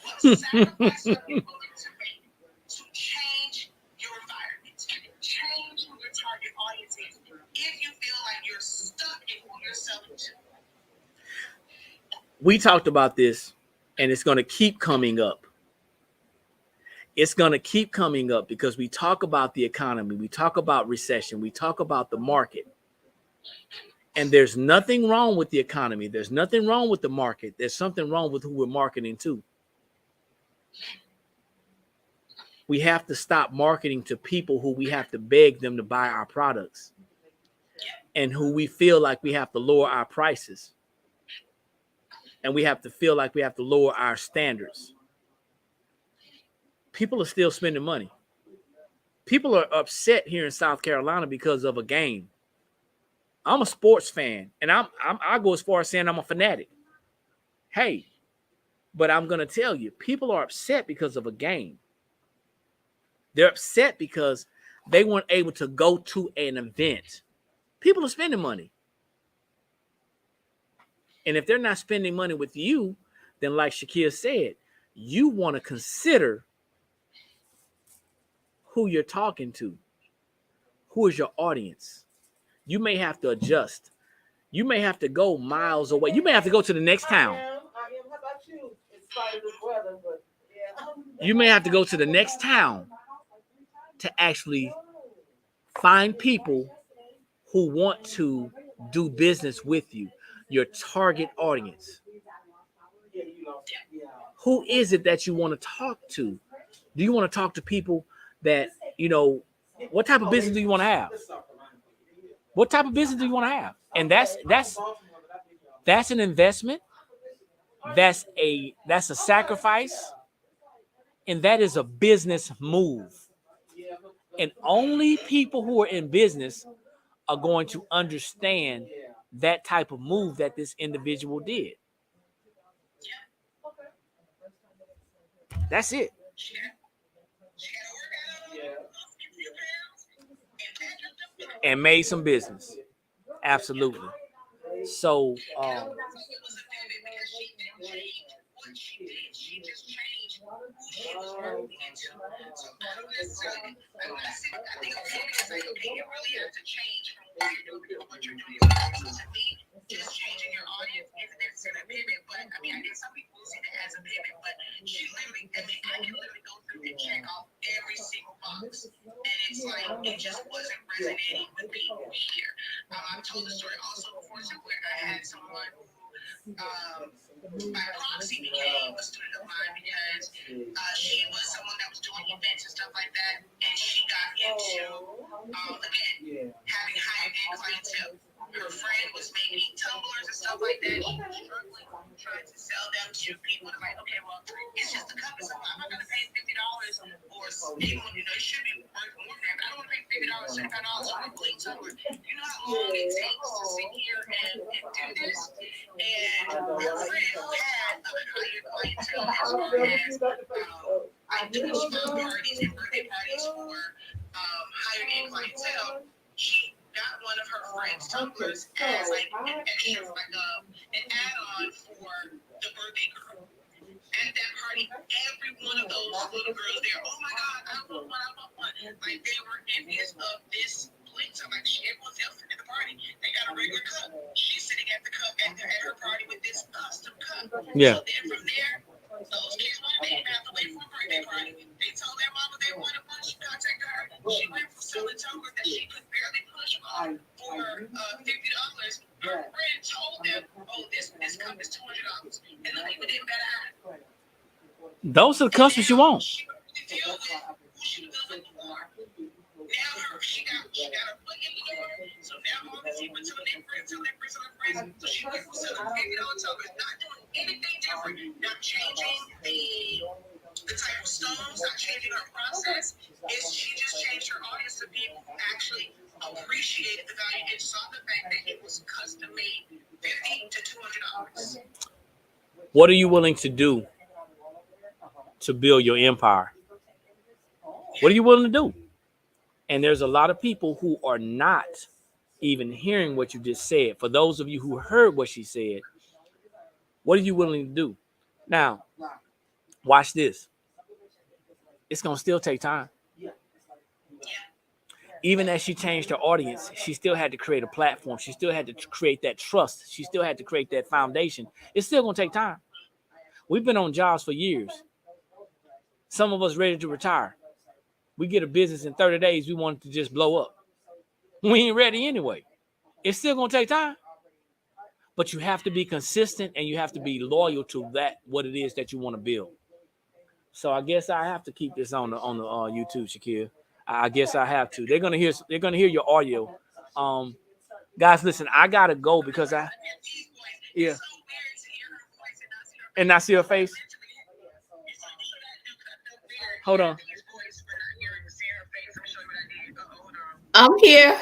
What sacrifice are you willing to make to change your environment, change who your target audience is, if you feel like you're stuck in who you're selling to? We talked about this, and it's going to keep coming up. It's going to keep coming up because we talk about the economy, we talk about recession, we talk about the market. And there's nothing wrong with the economy. There's nothing wrong with the market. There's something wrong with who we're marketing to. We have to stop marketing to people who we have to beg them to buy our products and who we feel like we have to lower our prices. And we have to feel like we have to lower our standards. People are still spending money. People are upset here in South Carolina because of a game. I'm a sports fan, and I go as far as saying I'm a fanatic. Hey, but I'm going to tell you, people are upset because of a game. They're upset because they weren't able to go to an event. People are spending money. And if they're not spending money with you, then like Shakia said, you want to consider who you're talking to. Who is your audience? You may have to adjust. You may have to go miles away. You may have to go to the next town. I am. How about you? In spite of this weather, but yeah. You may have to go to the next town to actually find people who want to do business with you, your target audience. Who is it that you want to talk to? Do you want to talk to people that, you know, what type of business do you want to have? What type of business do you want to have? And that's an investment. That's a sacrifice. And that is a business move. And only people who are in business are going to understand that type of move that this individual did. That's it. She had to work out a few pounds and packed up them clothes. And made some business. Absolutely. So It was a pivot because she didn't change what she did. She just changed who she was growing into. So I don't necessarily, I'm not saying, I think a pivot is like, okay, you really have to change from what you're doing to what you're doing. So to me, just changing your audience isn't necessarily a pivot, but I mean, I think some people see that as a pivot, but she literally, I mean, I can literally go through and check off every single box. And it's like, it just wasn't resonating with people here. I've told the story also before, so where I had someone who, by proxy, became a student of mine because she was someone that was doing events and stuff like that, and she got into, again, having higher end clientele. Her friend was making tumblers and stuff like that. She was struggling, trying to sell them to people. They're like, okay, well, it's just a cup. So I'm not going to pay $50 or even, you know, it should be worth more than that. But I don't want to pay $50, $75 for a clean tumbler. You know how long it takes to sit here and do this? And her friend who had a higher clientele as well as like doing spa parties and birthday parties for higher end clientele, she got one of her friend's tumblers as like an extra, like an add-on for the birthday girl. At that party, every one of those little girls there, oh my God, I want one, I want one. Like they were envious of this plate. So like everyone's else at the party, they got a regular cup. She's sitting at the cup at her party with this custom cup. Yeah. So then from there, those kids wanted to have to wait for a birthday party. They told their mama they wanted one. She contacted her. She went from selling tumblers that she could barely push off for $50. Her friend told them, "Oh, this cup is $200," and the people didn't bet her. Those are the customers you want. She couldn't deal with who she was dealing with before. Now she got her foot in the door. So now all these people telling their friends. So she went from selling $50 tumblers, not doing anything different, not changing the type of stones, not changing her process. She just changed her audience to people who actually appreciated the value and saw the fact that it was custom made, $50 to $200. What are you willing to do to build your empire? What are you willing to do? And there's a lot of people who are not even hearing what you just said. For those of you who heard what she said, what are you willing to do? Now, watch this. It's going to still take time. Even as she changed her audience, she still had to create a platform. She still had to create that trust. She still had to create that foundation. It's still going to take time. We've been on jobs for years. Some of us ready to retire. We get a business in 30 days, we want it to just blow up. We ain't ready anyway. It's still going to take time. But you have to be consistent and you have to be loyal to that, what it is that you want to build. So I guess I have to keep this on the YouTube, Shakir. I guess I have to. They're gonna hear your audio. Guys, listen, I gotta go because yeah. And not see her face. Hold on. I'm here.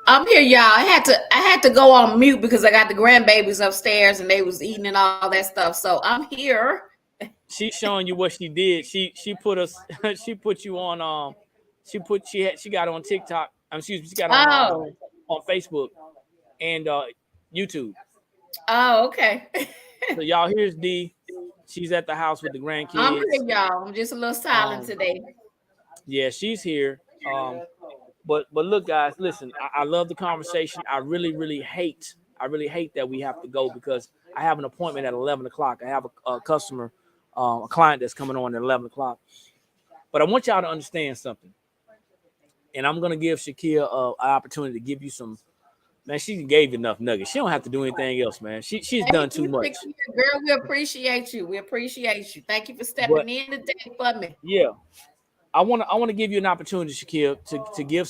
I'm here, y'all. I had to go on mute because I got the grandbabies upstairs and they was eating and all that stuff. So I'm here. She's showing you what she did. She put us. She put you on. She got on TikTok. She got on Facebook and YouTube. Oh, okay. So y'all, here's D. She's at the house with the grandkids. I'm here, y'all. I'm just a little silent today. Yeah, she's here. But look, guys, listen. I love the conversation. I really hate that we have to go because I have an appointment at 11 o'clock. I have a customer, a client that's coming on at 11 o'clock. But I want y'all to understand something. And I'm gonna give Shakia an opportunity to give you some. Man, she gave you enough nuggets. She don't have to do anything else, man. She's done too much. Girl, we appreciate you. We appreciate you. Thank you for stepping in today for me. Yeah. I want to give you an opportunity, Shakia, to give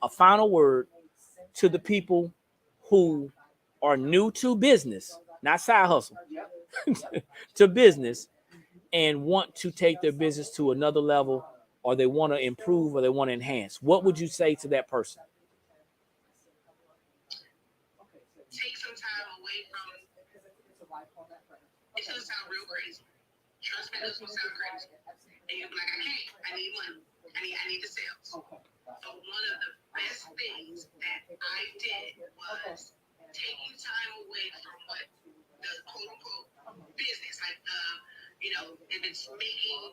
a final word to the people who are new to business, not side hustle, to business, and want to take their business to another level, or they want to improve, or they want to enhance. What would you say to that person? Take some time away from. It's gonna sound real crazy. trust me, this will sound crazy. And you'll be like, I can't. I need money. I need the sales. But one of the best things that I did was taking time away from what the quote unquote business, like if it's making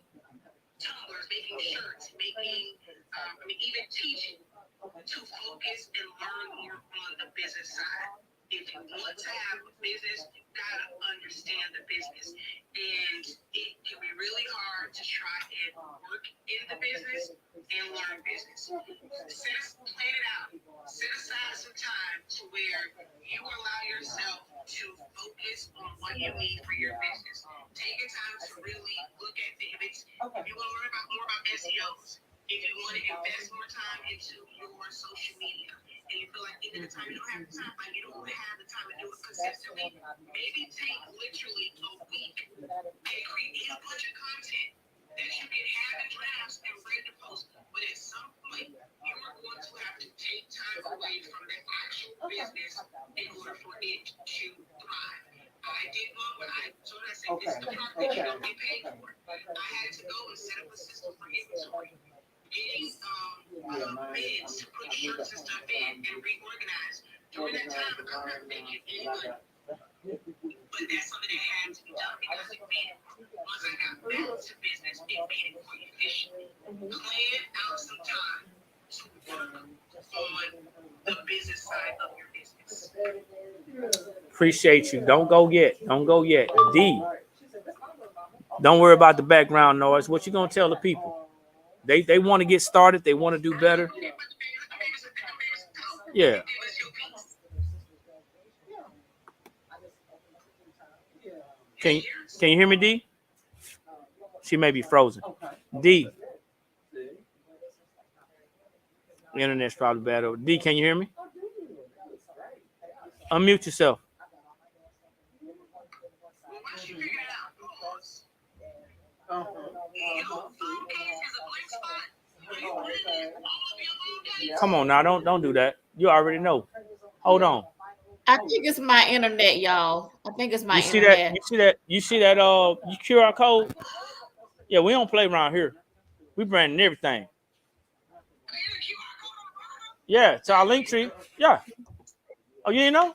tumblers, making shirts, making even teaching, to focus and learn more on the business side. If you want to have a business, you gotta understand the business. And it can be really hard to try and work in the business and learn business. Plan it out. Set aside some time to where you allow yourself to focus on what you need for your business. Take your time to really look at if you want to learn more about SEOs, if you want to invest more time into your social media, and you feel like even the time you don't have the time, like you don't have the time to do it consistently, maybe take literally a week and create a bunch of content that you can have in drafts and ready to post. But at some point, you are going to have to take time away from the actual business in order for it to thrive. I did one when I said this is the part that you don't get paid for. I had to go and set up a system for inventory, getting bids to put shirts and stuff in and reorganize. During that time, I wasn't making any money. But that's something that had to be done because it made it. Once I got back to business, it made it more efficient. Plan out some time to work on the business side of your business. Appreciate you. Don't go yet. D. Don't worry about the background noise. What you gonna tell the people? They want to get started. They want to do better. Yeah. Can you hear me, D? She may be frozen. D. The internet's probably bad over. D, can you hear me? Unmute yourself. Come on now, don't do that. You already know. Hold on. I think it's my internet, y'all. I think it's my internet. You see that QR code? Yeah, we don't play around here. We branding everything. Yeah, it's our link tree. Yeah. Oh, you didn't know?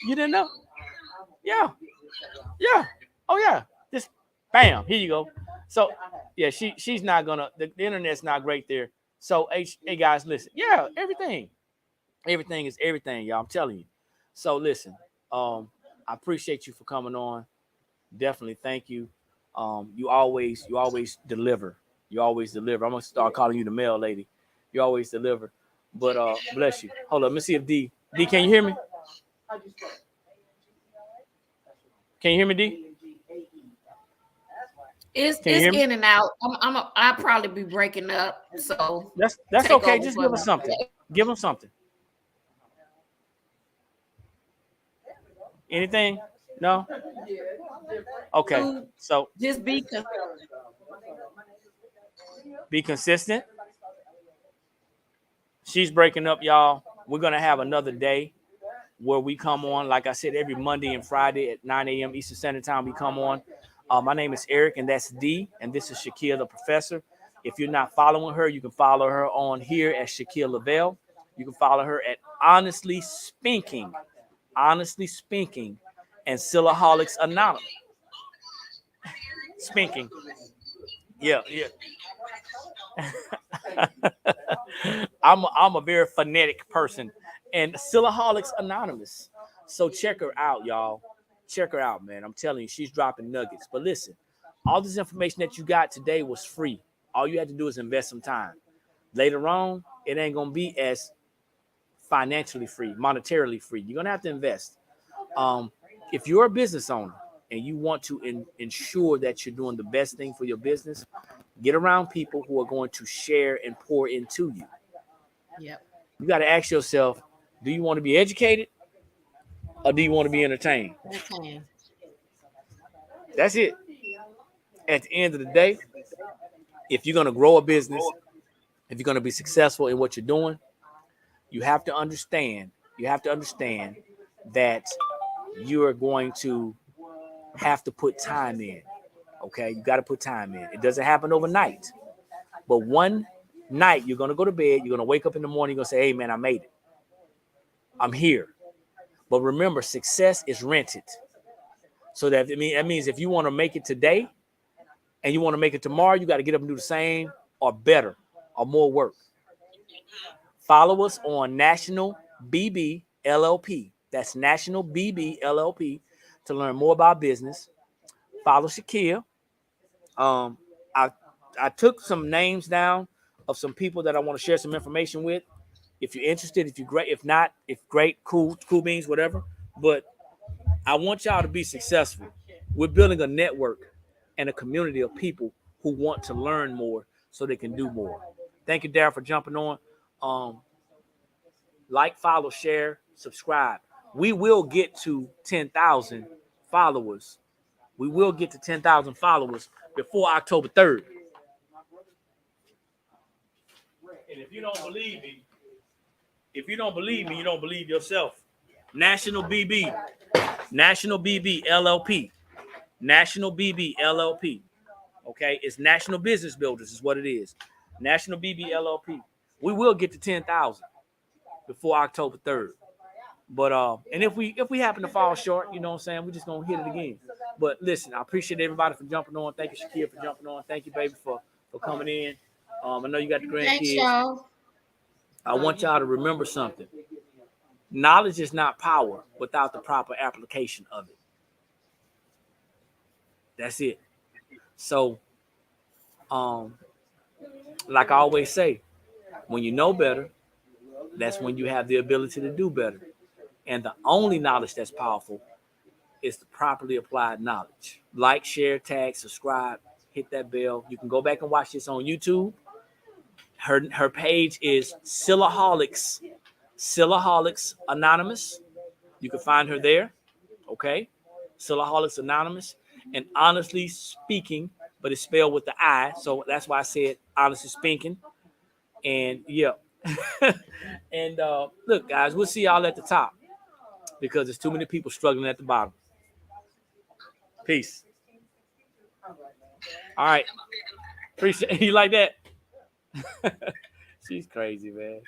You didn't know? Yeah. Yeah. Oh yeah. Just bam. Here you go. So yeah, she's not gonna. The internet's not great there. So hey guys, listen. Yeah, everything is everything, y'all. I'm telling you. So listen. I appreciate you for coming on. Definitely, thank you. You always deliver. You always deliver. I'm gonna start calling you the mail lady. You always deliver. But bless you. Hold on. Let me see if D, can you hear me? Can you hear me, D? It's in and out. I'll probably be breaking up. So that's okay. Just give us something. Give them something. Anything? No? Okay. So just be consistent. She's breaking up, y'all. We're gonna have another day where we come on, like I said, every Monday and Friday at 9 a.m. Eastern Standard Time. We come on. My name is Eric, and that's D, and this is Shaquille the Professor. If you're not following her, you can follow her on here at Shaquille Lavelle. You can follow her at Honestly Speaking, and Sillaholics Anonymous. Spinking. Yeah. I'm a very phonetic person, and Sillaholics Anonymous. So check her out, y'all. Check her out, man. I'm telling you, she's dropping nuggets. But listen, all this information that you got today was free. All you had to do is invest some time. Later on, it ain't gonna be as financially free, monetarily free. You're gonna have to invest. If you're a business owner and you want to ensure that you're doing the best thing for your business, get around people who are going to share and pour into you. Yep. You got to ask yourself, do you want to be educated or do you want to be entertained? Okay. That's it. At the end of the day, if you're going to grow a business, if you're going to be successful in what you're doing, you have to understand that you are going to have to put time in. Okay, you got to put time in. It doesn't happen overnight, but one night you're gonna go to bed. You're gonna wake up in the morning. You're gonna say, "Hey, man, I made it. I'm here." But remember, success is rented. So that means if you want to make it today and you want to make it tomorrow, you got to get up and do the same or better or more work. Follow us on National BB LLP. That's National BB LLP to learn more about business. Follow Shakia. I took some names down of some people that I want to share some information with. If you're interested, if you're great, if not, if great, cool beans, whatever. But I want y'all to be successful. We're building a network and a community of people who want to learn more so they can do more. Thank you, Darryl, for jumping on. Like, follow, share, subscribe. We will get to 10,000 followers. We will get to 10,000 followers before October 3rd. And if you don't believe me, you don't believe yourself. National BB LLP. National BB LLP. Okay, it's National Business Builders is what it is. National BB LLP. We will get to 10,000 before October 3rd. But and if we happen to fall short, you know what I'm saying, we're just gonna hit it again. But listen, I appreciate everybody for jumping on. Thank you, Shakia, for jumping on. Thank you, baby, for coming in. I know you got the grandkids. Thanks, y'all. I want y'all to remember something. Knowledge is not power without the proper application of it. That's it. So, like I always say, when you know better, that's when you have the ability to do better. And the only knowledge that's powerful is the properly applied knowledge. Like, share, tag, subscribe, hit that bell. You can go back and watch this on YouTube. Her page is Sillaholics Anonymous. You can find her there. Okay. Sillaholics Anonymous. And honestly speaking, but it's spelled with the I. So that's why I said honestly speaking. And yeah. And look, guys, we'll see y'all at the top because there's too many people struggling at the bottom. Peace. All right. Appreciate you like that. She's crazy, man.